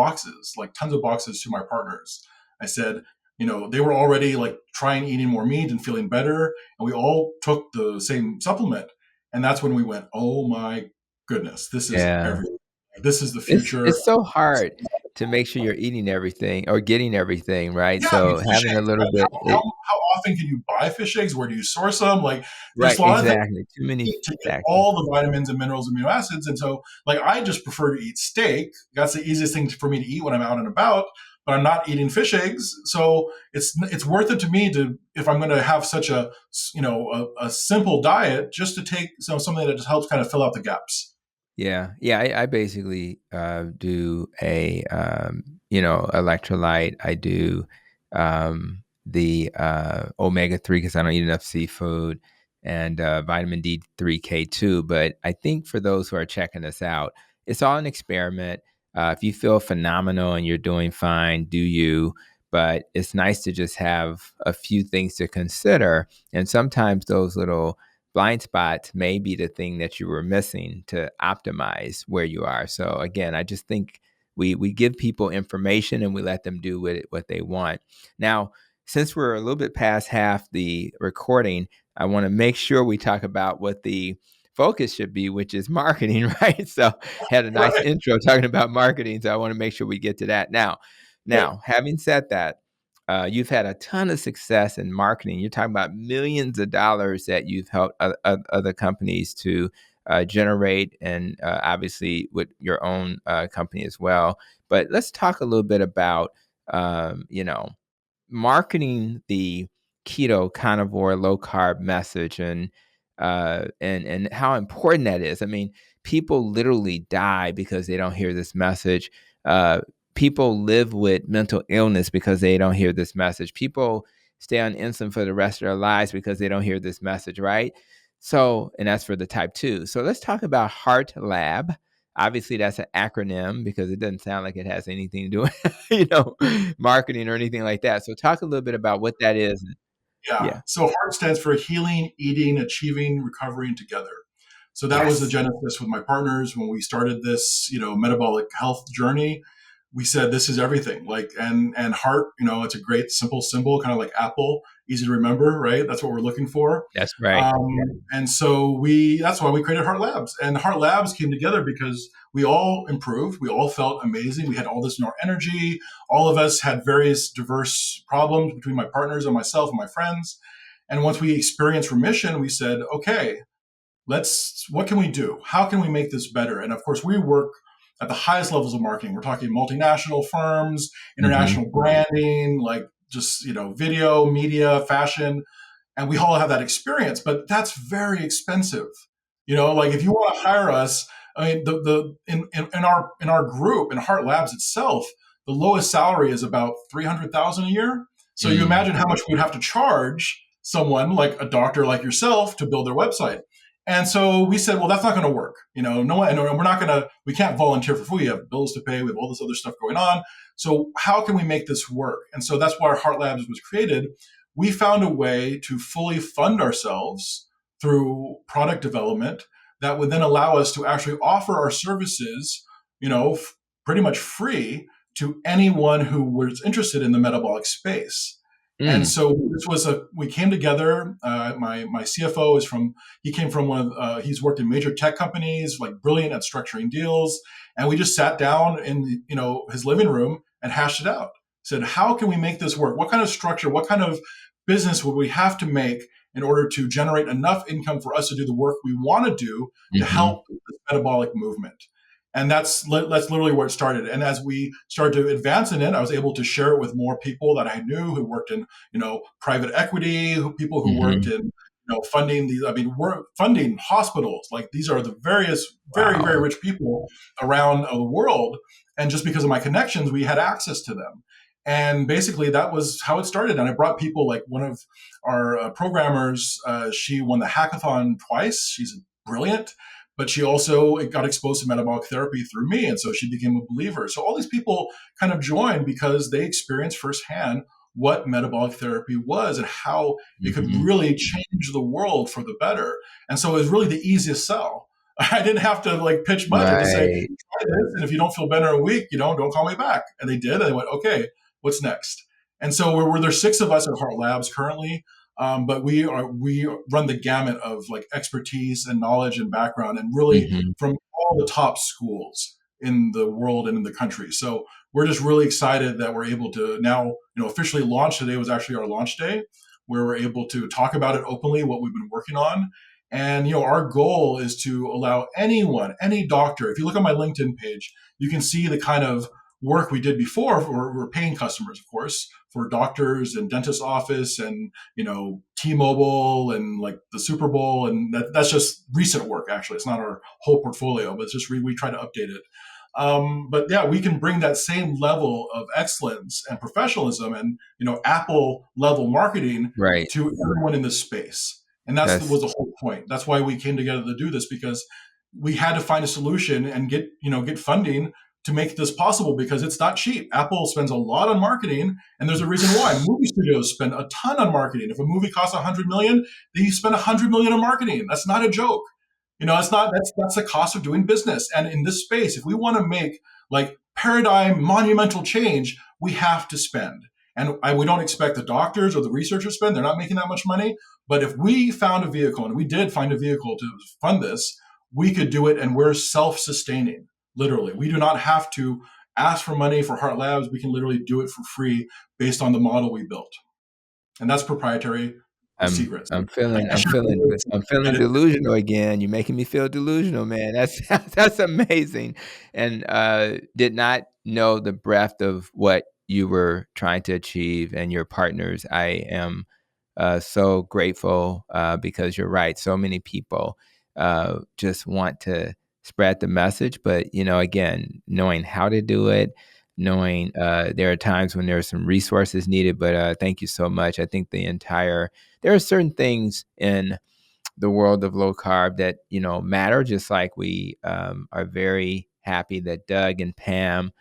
like tons of boxes to my partners. I said, they were already like trying eating more meat and feeling better. And we all took the same supplement. And that's when we went, oh my goodness, this is Yeah. everything. This is the It's future. it's so hard to make sure you're eating everything or getting everything, right? Yeah, I mean, So fish having a eggs, little right? bit How often can you buy fish eggs? Where do you source them? Like, there's right, a lot of things exactly. Too many to get factors. all the vitamins and minerals and amino acids. And so, like, I just prefer to eat steak. That's the easiest thing for me to eat when I'm out and about. But I'm not eating fish eggs, so it's worth it to me to, if I'm going to have such a simple diet, just to take something that just helps kind of fill out the gaps. Yeah, yeah. I basically do a electrolyte. I do the omega 3 because I don't eat enough seafood, and vitamin D3 K2. But I think for those who are checking this out, it's all an experiment. If you feel phenomenal and you're doing fine, do you? But it's nice to just have a few things to consider, and sometimes those little blind spots may be the thing that you were missing to optimize where you are. So again, I just think we give people information and we let them do with it what they want. Now, since we're a little bit past half the recording, I want to make sure we talk about what the focus should be, which is marketing, right? So had a nice Right. intro talking about marketing, so I want to make sure we get to that now. Right. Now, having said that, you've had a ton of success in marketing. You're talking about millions of dollars that you've helped other companies to generate, and obviously with your own company as well. But let's talk a little bit about, you know, marketing the keto, carnivore, low carb message, and how important that is. I mean, people literally die because they don't hear this message. People live with mental illness because they don't hear this message. People stay on insulin for the rest of their lives because they don't hear this message, right? So, and that's for the type 2. So let's talk about Heart Lab. Obviously, that's an acronym because it doesn't sound like it has anything to do with, marketing or anything like that. So talk a little bit about what that is. Yeah. Yeah. So HEART stands for Healing, Eating, Achieving, Recovering Together. So that was the Yes. genesis with my partners when we started this, metabolic health journey. We said this is everything. Like, and heart, it's a great simple symbol, kind of like Apple, easy to remember, right? That's what we're looking for. That's right. And so that's why we created Heart Labs. And Heart Labs came together because we all improved. We all felt amazing. We had all this more energy. All of us had various diverse problems between my partners and myself and my friends. And once we experienced remission, we said, okay, what can we do? How can we make this better? And of course, we work at the highest levels of marketing. We're talking multinational firms, Hmm. international branding, like just, video, media, fashion, and we all have that experience, but that's very expensive. Like, if you want to hire us, I mean, the in our group in Heart Labs itself, the lowest salary is about 300,000 a year. So you Mm. imagine how much we would have to charge someone like a doctor like yourself to build their website. And so we said, well, that's not going to work. No one, and we're not going to, we can't volunteer for free. We have bills to pay. We have all this other stuff going on. So how can we make this work? And so that's why Heart Labs was created. We found a way to fully fund ourselves through product development that would then allow us to actually offer our services, pretty much free to anyone who was interested in the metabolic space. And Mm. so we came together. My CFO he came from he's worked in major tech companies, like brilliant at structuring deals. And we just sat down in, his living room and hashed it out. Said, how can we make this work? What kind of structure, what kind of business would we have to make in order to generate enough income for us to do the work we want to do to Mm-hmm. help the metabolic movement? And that's literally where it started. And as we started to advance in it, I was able to share it with more people that I knew who worked in, private equity, people who worked Mm-hmm. in, funding we're funding hospitals. Like, these are the various very, very Wow. rich people around the world. And just because of my connections, we had access to them. And basically, that was how it started. And I brought people like one of our programmers. She won the hackathon twice. She's brilliant, but she also got exposed to metabolic therapy through me. And so she became a believer. So all these people kind of joined because they experienced firsthand what metabolic therapy was and how it could Mm-hmm. really change the world for the better. And so it was really the easiest sell. I didn't have to like pitch much. I just say, Right. try this. And if you don't feel better in a week, don't call me back. And they did. And they went, okay, what's next? And so there's 6 of us at Heart Labs currently. But we run the gamut of like expertise and knowledge and background, and really Mm-hmm. from all the top schools in the world and in the country. So we're just really excited that we're able to now, officially launch. Today was actually our launch day, where we're able to talk about it openly, what we've been working on. And our goal is to allow anyone, any doctor. If you look at my LinkedIn page, you can see the kind of work we did before. We're paying customers, of course, for doctors and dentist office and T-Mobile and like the Super Bowl, and that's just recent work. Actually, it's not our whole portfolio, but it's just we try to update it. But yeah, we can bring that same level of excellence and professionalism and Apple level marketing Right. to everyone in this space, and that That's was the whole point. That's why we came together to do this, because we had to find a solution and get funding to make this possible, because it's not cheap. Apple spends a lot on marketing, and there's a reason why. Movie studios spend a ton on marketing. If a movie costs 100 million, they spend 100 million on marketing. That's not a joke. It's not. That's the cost of doing business. And in this space, if we want to make like paradigm monumental change, we have to spend. And we don't expect the doctors or the researchers to spend. They're not making that much money. But if we found a vehicle, and we did find a vehicle to fund this, we could do it, and we're self-sustaining. Literally, we do not have to ask for money for Heart Labs. We can literally do it for free based on the model we built, and that's proprietary. The I'm secrets. I'm feeling I I'm should feeling I'm feeling delusional again. You're making me feel delusional, man. That's that's amazing. And did not know the breadth of what you were trying to achieve and your partners. I am so grateful because you're right. So many people just want to spread the message, but again, knowing how to do it, knowing there are times when there are some resources needed. But thank you so much. I think there are certain things in the world of low carb that matter. Just like we are very happy that Doug and Pam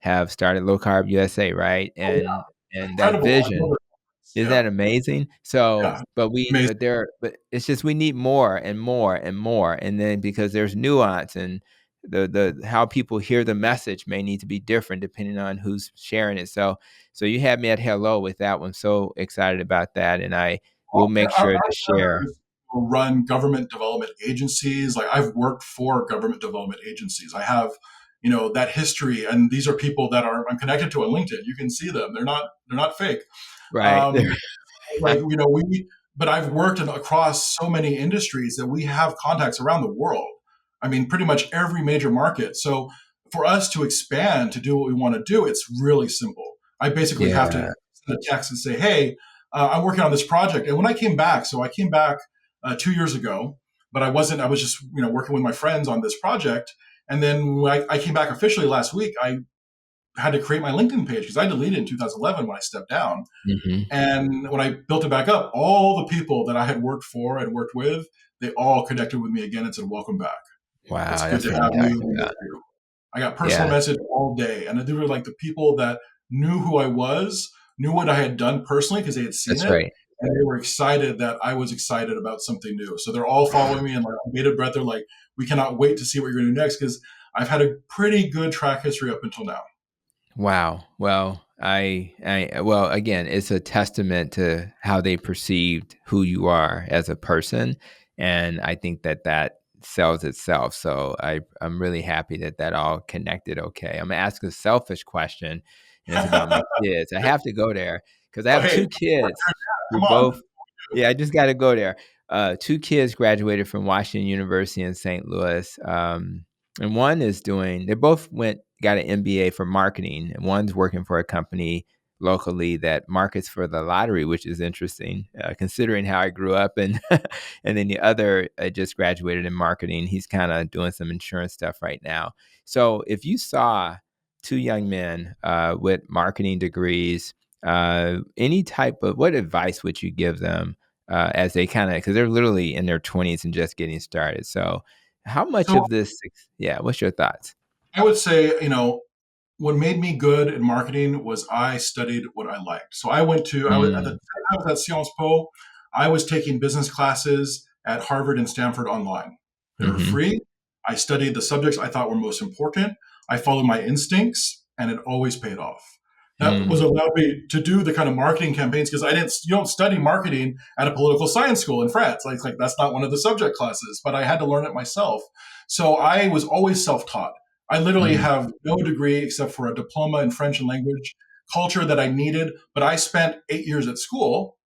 have started Low Carb USA, right? Oh yeah, And that incredible. I love vision, it. isn't Yeah, that amazing? So, yeah, but amazing. it's just we need more and more and more, and then because there's nuance and the how people hear the message may need to be different depending on who's sharing it. So you had me at hello with that one. So excited about that, and I will make Our sure to share. partners run government development agencies. Like, I've worked for government development agencies. I have, that history, and these are people that I'm connected to on LinkedIn. You can see them. They're not fake. Right. Um, like but I've worked across so many industries that we have contacts around the world. I mean, pretty much every major market. So for us to expand to do what we want to do, it's really simple. I basically have to Yeah. send a text and say, hey, I'm working on this project. And when I came back, 2 years ago, but I wasn't. I was just working with my friends on this project. And then when I came back officially last week, I had to create my LinkedIn page because I deleted it in 2011 when I stepped down. Hmm. And when I built it back up, all the people that I had worked for and worked with, they all connected with me again and said, welcome back. It's Wow, good that's to have you. fantastic. We miss you. I got personal Yeah, message all day. And they were like the people that knew who I was, knew what I had done personally because they had seen that's it. right. And they were excited that I was excited about something new. So they're all following me and like on bated breath. They're like, we cannot wait to see what you're going to do next, because I've had a pretty good track history up until now. Wow. Well, Well, again, it's a testament to how they perceived who you are as a person, and I think that sells itself. So I'm really happy that all connected. Okay, I'm gonna ask a selfish question, and it's about my kids. I have to go there because I Oh, have hey, two kids who come on. both. Yeah, I just got to go there. Two kids graduated from Washington University in St. Louis. And one is they both got an MBA for marketing, and one's working for a company locally that markets for the lottery, which is interesting, considering how I grew up. And and then the other just graduated in marketing. He's kind of doing some insurance stuff right now. So if you saw two young men with marketing degrees, any type of, what advice would you give them as they kind of, because they're literally in their 20s and just getting started. So how much So of this, yeah, what's your thoughts? I would say, what made me good in marketing was I studied what I liked. So I was at the time Mm, I was at Sciences Po, I was taking business classes at Harvard and Stanford online. They were mm-hmm, free. I studied the subjects I thought were most important. I followed my instincts, and it always paid off. That was mm, allowed me to do the kind of marketing campaigns because I didn't. You don't study marketing at a political science school in France. Like that's not one of the subject classes. But I had to learn it myself. So I was always self-taught. I literally mm, have no degree except for a diploma in French and language culture that I needed. But I spent 8 years at school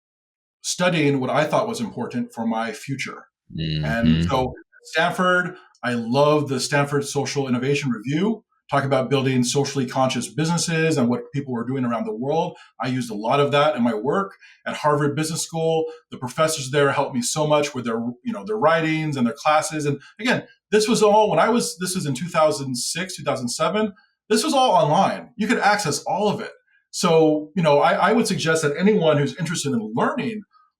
studying what I thought was important for my future. And mm-hmm. so at Stanford, I love the Stanford Social Innovation Review, talk about building socially conscious businesses and what people were doing around the world. I used a lot of that in my work. At Harvard Business School, the professors there helped me so much with their writings and their classes. And again, this was all this was in 2006, 2007. This was all online. You could access all of it. So, I would suggest that anyone who's interested in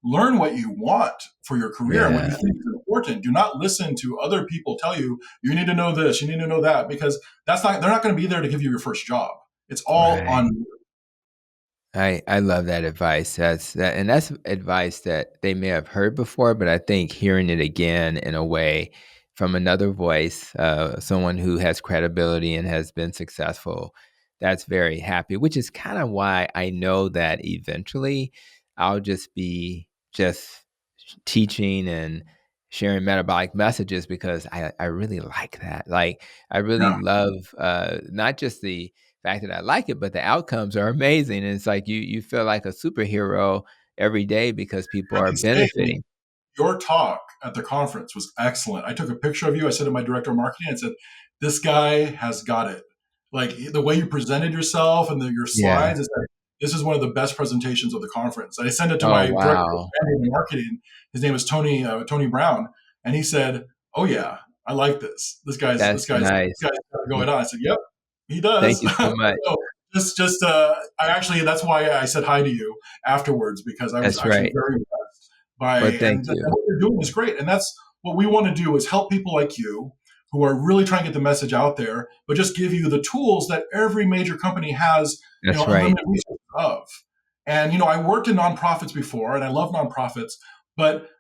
learn what you want for your career and what you Yeah, think is important. Do not listen to other people tell you you need to know this, you need to know that, because they're not going to be there to give you your first job. It's all right. on. I love that advice. That's advice that they may have heard before, but I think hearing it again in a way from another voice, someone who has credibility and has been successful, that's very happy. Which is kind of why I know that eventually I'll just be just teaching and sharing metabolic messages because I really like that. Like I really Yeah. love not just the fact that I like it, but the outcomes are amazing. And it's like you feel like a superhero every day because people I are can say benefiting. your talk at the conference was excellent. I took a picture of you. I said to my director of marketing, I said, "This guy has got it." Like the way you presented yourself and your Yeah. slides is like, this is one of the best presentations of the conference. And I sent it to Oh my director of wow. branding and marketing. His name is Tony Brown, and he said, "Oh yeah, I like this. That's This nice. guy's got it Well, going on." I said, "Yep, he thank does." you so much. So I actually that's why I said hi to you afterwards because I was That's actually right. very impressed by Well, thank and you. what you're doing is great, and that's what we want to do is help people like you who are really trying to get the message out there, but just give you the tools that every major company has, That's right. unlimited resources of. And I worked in nonprofits before, and I love nonprofits, but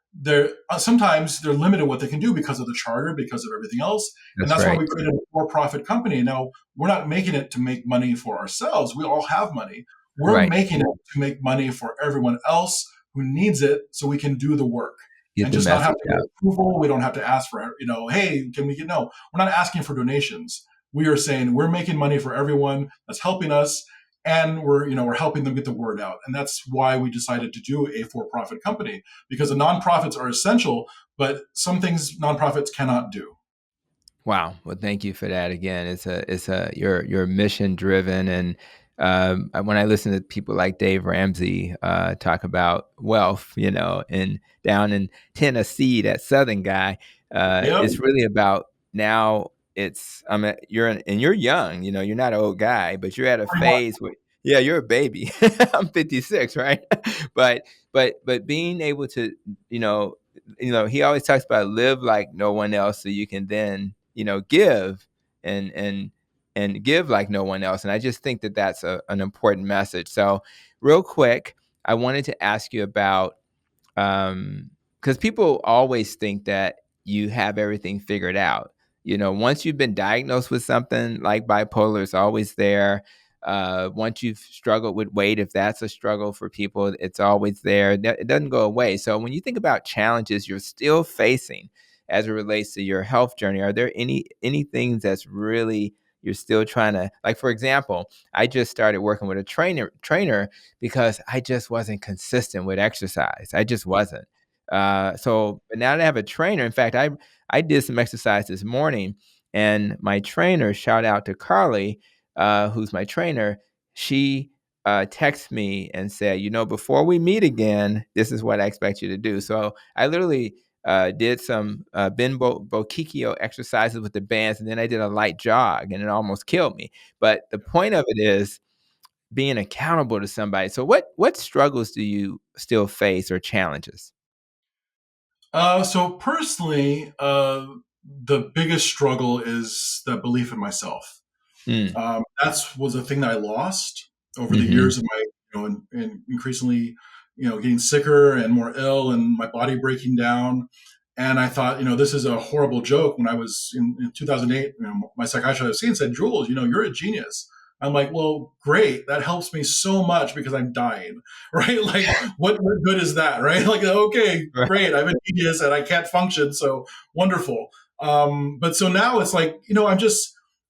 sometimes they're limited what they can do because of the charter, because of everything else, and That's that's why right. we created a for-profit company. Now we're not making it to make money for ourselves. We all have money. We're Right. making it to make money for everyone else who needs it, so we can do the work Get and the just not have message to get out. approval. We don't have to ask for, hey, can we get, no, we're not asking for donations. We are saying we're making money for everyone that's helping us, and we're helping them get the word out. And that's why we decided to do a for-profit company, because the nonprofits are essential, but some things nonprofits cannot do. Wow. Well, thank you for that. Again, you're mission driven, and when I listen to people like Dave Ramsey talk about wealth, and down in Tennessee, that Southern guy, Yep. it's really about now. You're young, you're not an old guy, but you're at a Pretty much. phase where, yeah, you're a baby. I'm 56, right? but but being able to, he always talks about live like no one else so you can then, give and give like no one else. And I just think that that's an important message. So real quick, I wanted to ask you about, because people always think that you have everything figured out. Once you've been diagnosed with something like bipolar, it's always there. Once you've struggled with weight, if that's a struggle for people, it's always there. It doesn't go away. So when you think about challenges you're still facing as it relates to your health journey, are there any things that's really you're still trying to, like, for example, I just started working with a trainer because I just wasn't consistent with exercise. I just wasn't. But now that I have a trainer, in fact, I did some exercise this morning, and my trainer, shout out to Carly, who's my trainer, she texted me and said, before we meet again, this is what I expect you to do. So I literally did some Ben Bokikio exercises with the bands, and then I did a light jog, and it almost killed me. But the point of it is being accountable to somebody. So what struggles do you still face or challenges? So personally, the biggest struggle is the belief in myself. Mm, That was a thing that I lost over the mhm, years of my, and increasingly, getting sicker and more ill and my body breaking down. And I thought, this is a horrible joke. When I was in 2008, my psychiatrist I was seeing said, Jules, you're a genius. I'm like, well, great. That helps me so much because I'm dying, right? Like, what good is that, right? Like, okay, right, great. I'm a genius and I can't function. So wonderful. But so now it's like,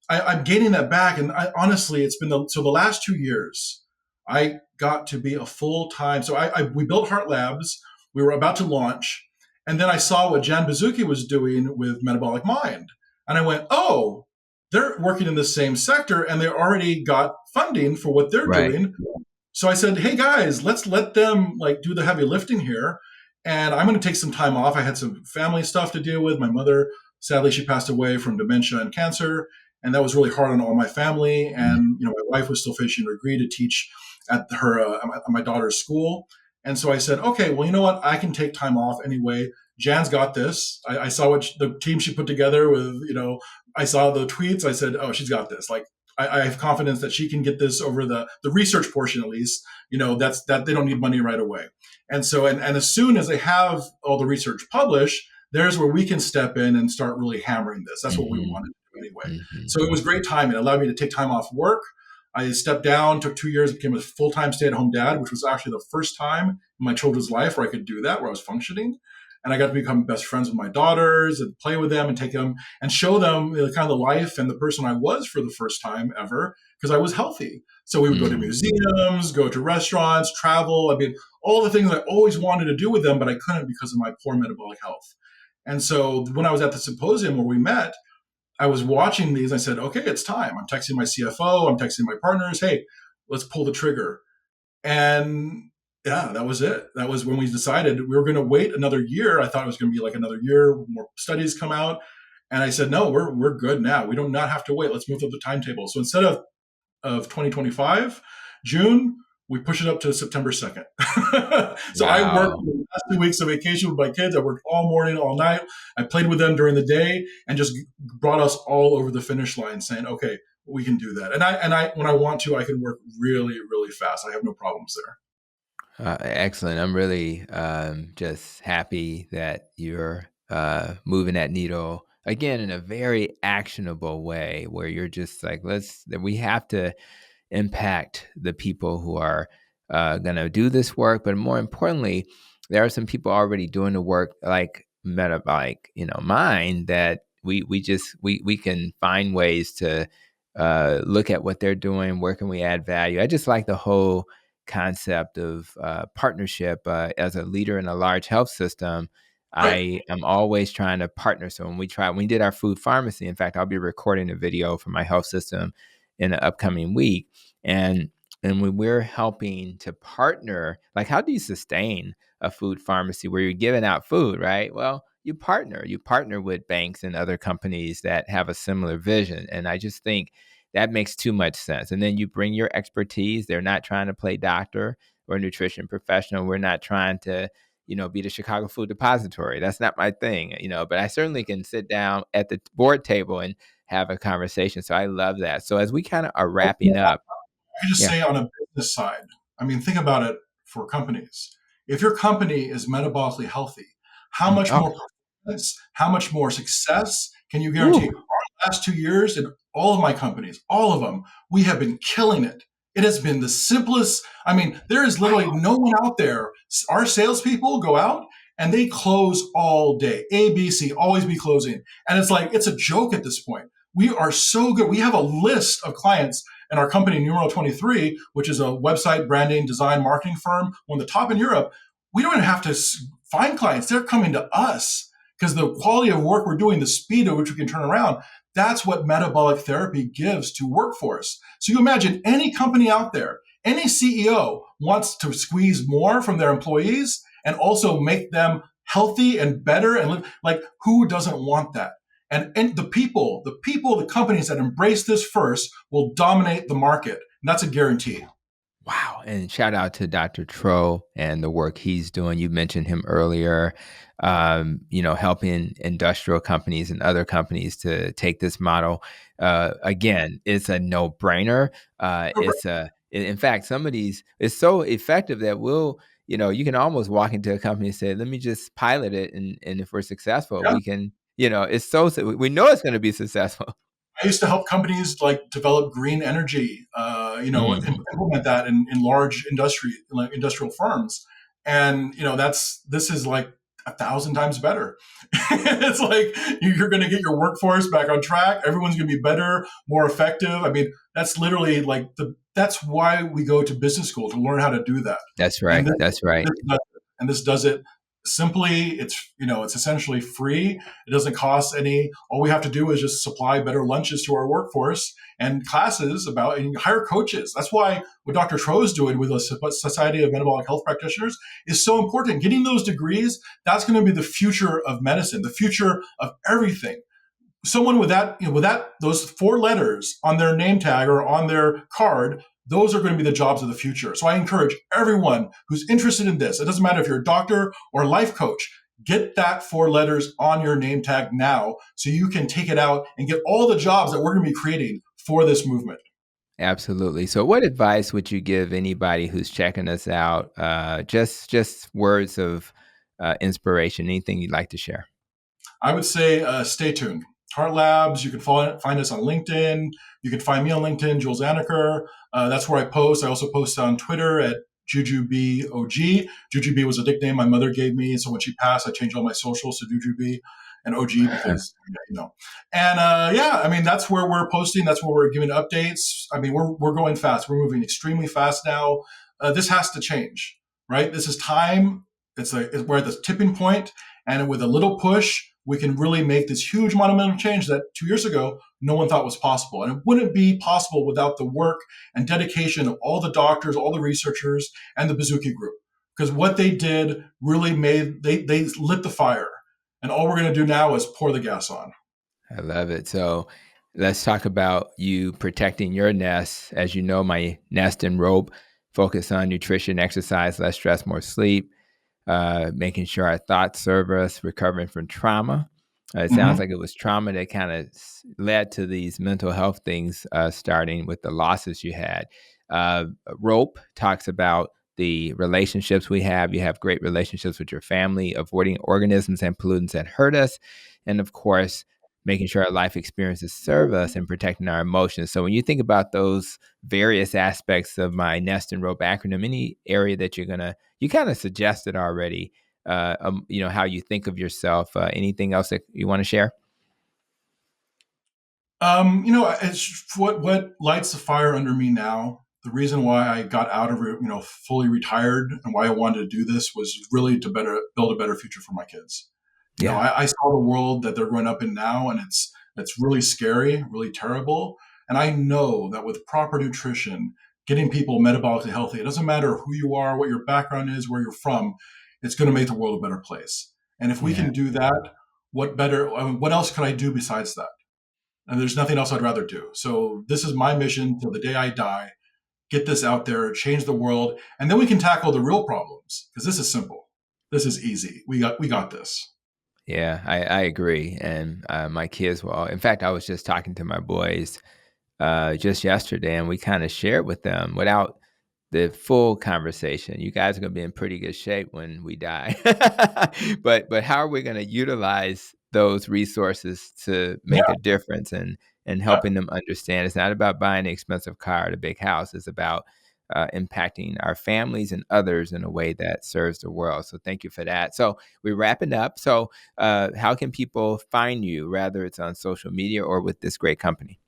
I'm gaining that back. And honestly, it's been the last 2 years, I got to be a full time. So we built Heart Labs. We were about to launch. And then I saw what Jan Bazuki was doing with Metabolic Mind. And I went, oh, they're working in the same sector and they already got funding for what they're right. doing. So I said, hey guys, let's let them like do the heavy lifting here. And I'm going to take some time off. I had some family stuff to deal with. My mother, sadly, she passed away from dementia and cancer. And that was really hard on all my family. Mm, And, my wife was still finishing her degree to teach at my daughter's school. And so I said, okay, well, you know what? I can take time off anyway. Jan's got this. I saw what the team she put together with, I saw the tweets. I said, oh, she's got this. Like, I have confidence that she can get this over the research portion, at least, that's that they don't need money right away. And so, and as soon as they have all the research published, there's where we can step in and start really hammering this. That's what we mhm, wanted to do anyway. mhm, So it was great timing. It allowed me to take time off work. I stepped down, took 2 years, became a full-time stay-at-home dad, which was actually the first time in my children's life where I could do that, where I was functioning. And I got to become best friends with my daughters and play with them and take them and show them kind of the life and the person I was for the first time ever because I was healthy. So we would go to mhm, museums, go to restaurants, travel. I mean, all the things I always wanted to do with them, but I couldn't because of my poor metabolic health. And so when I was at the symposium where we met, I was watching these. I said, okay, it's time. I'm texting my CFO. I'm texting my partners. Hey, let's pull the trigger. And yeah, that was it. That was when we decided we were going to wait another year. I thought it was going to be like another year, more studies come out. And I said, no, we're good now. We do not have to wait. Let's move up the timetable. So instead of 2025, June, we push it up to September 2nd. So I worked wow. the last 2 weeks of vacation with my kids. I worked all morning, all night. I played with them during the day and just brought us all over the finish line saying, okay, we can do that. And I when I want to, I can work really, really fast. I have no problems there. Excellent. I'm really just happy that you're moving that needle again in a very actionable way where you're just like, we have to impact the people who are going to do this work. But more importantly, there are some people already doing the work like Metabolic, mine that we can find ways to look at what they're doing. Where can we add value? I just like the whole concept of partnership. As a leader in a large health system, Right. I am always trying to partner. So when we did our food pharmacy, in fact, I'll be recording a video for my health system in the upcoming week. And when we're helping to partner, like how do you sustain a food pharmacy where you're giving out food, right? Well, you partner with banks and other companies that have a similar vision. And I just think that makes too much sense. And then you bring your expertise. They're not trying to play doctor or nutrition professional. We're not trying to, be the Chicago Food Depository. That's not my thing, but I certainly can sit down at the board table and have a conversation. So I love that. So as we kind of are wrapping up, I just yeah. say on a business side, I mean, think about it for companies. If your company is metabolically healthy, how much Oh, more performance, how much more success can you woo, guarantee? last 2 years in all of my companies, all of them, we have been killing it. It has been the simplest. I mean, there is literally no one out there. Our salespeople go out and they close all day. A, B, C, always be closing. And it's like, it's a joke at this point. We are so good. We have a list of clients in our company, Numero 23, which is a website branding, design, marketing firm, one of the top in Europe. We don't even have to find clients. They're coming to us because the quality of work we're doing, the speed at which we can turn around, that's what metabolic therapy gives to workforce. So you imagine any company out there, any CEO wants to squeeze more from their employees and also make them healthy and better and live. Like, who doesn't want that? And the companies that embrace this first will dominate the market. And that's a guarantee. Wow. And shout out to Dr. Tro and the work he's doing. You mentioned him earlier, helping industrial companies and other companies to take this model. Again, it's a no-brainer. In fact, some of these, it's so effective that you can almost walk into a company and say, let me just pilot it. And if we're successful, Yeah. we can, we know it's going to be successful. I used to help companies like develop green energy, implement that in large industrial firms. And, this is like 1,000 times better. It's like you're going to get your workforce back on track. Everyone's going to be better, more effective. I mean, that's literally like that's why we go to business school, to learn how to do that. That's right. That's right. This does it simply. It's essentially free. It doesn't cost any. All we have to do is just supply better lunches to our workforce and classes and hire coaches. That's why what Dr. Tro is doing with the Society of Metabolic Health Practitioners is so important. Getting those degrees, that's going to be the future of medicine, the future of everything. Someone with those 4 letters on their name tag or on their card, those are going to be the jobs of the future. So I encourage everyone who's interested in this. It doesn't matter if you're a doctor or a life coach. Get that 4 letters on your name tag now so you can take it out and get all the jobs that we're going to be creating for this movement. Absolutely. So what advice would you give anybody who's checking us out? Just words of inspiration, anything you'd like to share? I would say stay tuned. Heart Labs, you can find us on LinkedIn. You can find me on LinkedIn, Jules Anacker. That's where I post. I also post on Twitter at JujuBOG. JujuB was a nickname my mother gave me. So when she passed, I changed all my socials to JujuB and OG because, And that's where we're posting. That's where we're giving updates. I mean, we're going fast. We're moving extremely fast now. This has to change, right? This is time. We're at the tipping point, and with a little push, we can really make this huge monumental change that 2 years ago no one thought was possible. And it wouldn't be possible without the work and dedication of all the doctors, all the researchers, and the Bazooki Group. Because what they did really they lit the fire. And all we're going to do now is pour the gas on. I love it. So let's talk about you protecting your nest. As you know, my nest and rope focus on nutrition, exercise, less stress, more sleep. Making sure our thoughts serve us, recovering from trauma. It sounds like it was trauma that kind of led to these mental health things, starting with the losses you had. Rope talks about the relationships we have. You have great relationships with your family, avoiding organisms and pollutants that hurt us. And of course, making sure our life experiences serve us and protecting our emotions. So when you think about those various aspects of my nest and rope acronym, any area that you kind of suggested already, how you think of yourself, anything else that you want to share? It's what lights the fire under me now. The reason why I got out of it, fully retired, and why I wanted to do this was really to build a better future for my kids. I saw the world that they're growing up in now, and it's really scary, really terrible. And I know that with proper nutrition, getting people metabolically healthy, it doesn't matter who you are, what your background is, where you're from, it's going to make the world a better place. And if we can do that, what else could I do besides that? And there's nothing else I'd rather do. So this is my mission till the day I die. Get this out there, change the world, and then we can tackle the real problems, because this is simple. This is easy. We got this. Yeah, I agree. And my kids will. In fact, I was just talking to my boys just yesterday, and we kind of shared with them without the full conversation. You guys are going to be in pretty good shape when we die. But how are we going to utilize those resources to make Yeah, a difference and yeah, helping them understand it's not about buying an expensive car or a big house. It's about impacting our families and others in a way that serves the world. So thank you for that. So we're wrapping up. So how can people find you, whether it's on social media or with this great company?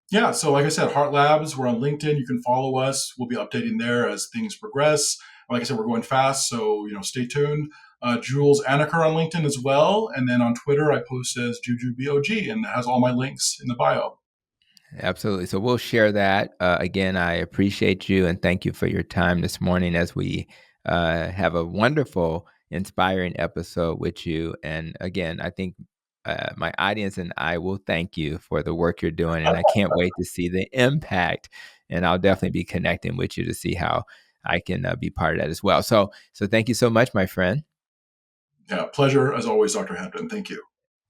yeah. So, like I said, Heart Labs, we're on LinkedIn. You can follow us. We'll be updating there as things progress. Like I said, we're going fast, so stay tuned. Jules Anacker on LinkedIn as well, and then on Twitter, I post as JujuBOG, and it has all my links in the bio. Absolutely. So we'll share that. Again, I appreciate you and thank you for your time this morning as we have a wonderful, inspiring episode with you. And again, I think my audience and I will thank you for the work you're doing. And I can't wait to see the impact. And I'll definitely be connecting with you to see how I can be part of that as well. So thank you so much, my friend. Yeah, pleasure as always, Dr. Hampton. Thank you.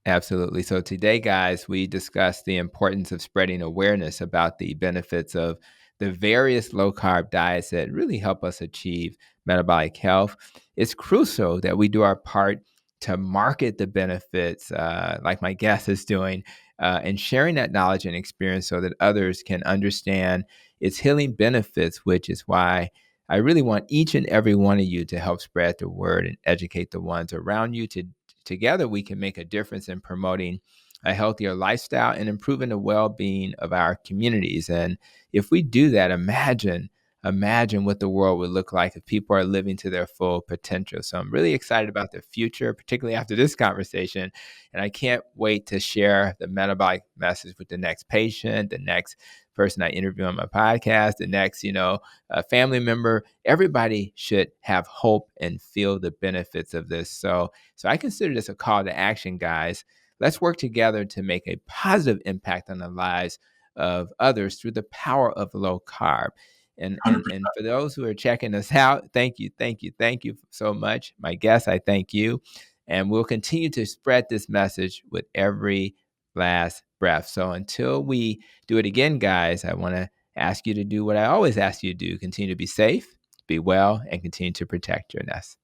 Absolutely. So today, guys, we discussed the importance of spreading awareness about the benefits of the various low carb diets that really help us achieve metabolic health. It's crucial that we do our part to market the benefits, like my guest is doing, and sharing that knowledge and experience so that others can understand its healing benefits, which is why I really want each and every one of you to help spread the word and educate the ones around you. Together, we can make a difference in promoting a healthier lifestyle and improving the well-being of our communities. And if we do that, imagine what the world would look like if people are living to their full potential. So I'm really excited about the future, particularly after this conversation. And I can't wait to share the metabolic message with the next patient, the next person I interview on my podcast, the next, family member. Everybody should have hope and feel the benefits of this. So I consider this a call to action, guys. Let's work together to make a positive impact on the lives of others through the power of low carb. And, and 100%. and for those who are checking us out, thank you so much. My guests, I thank you. And we'll continue to spread this message with every last breath. So until we do it again, guys, I want to ask you to do what I always ask you to do. Continue to be safe, be well, and continue to protect your nest.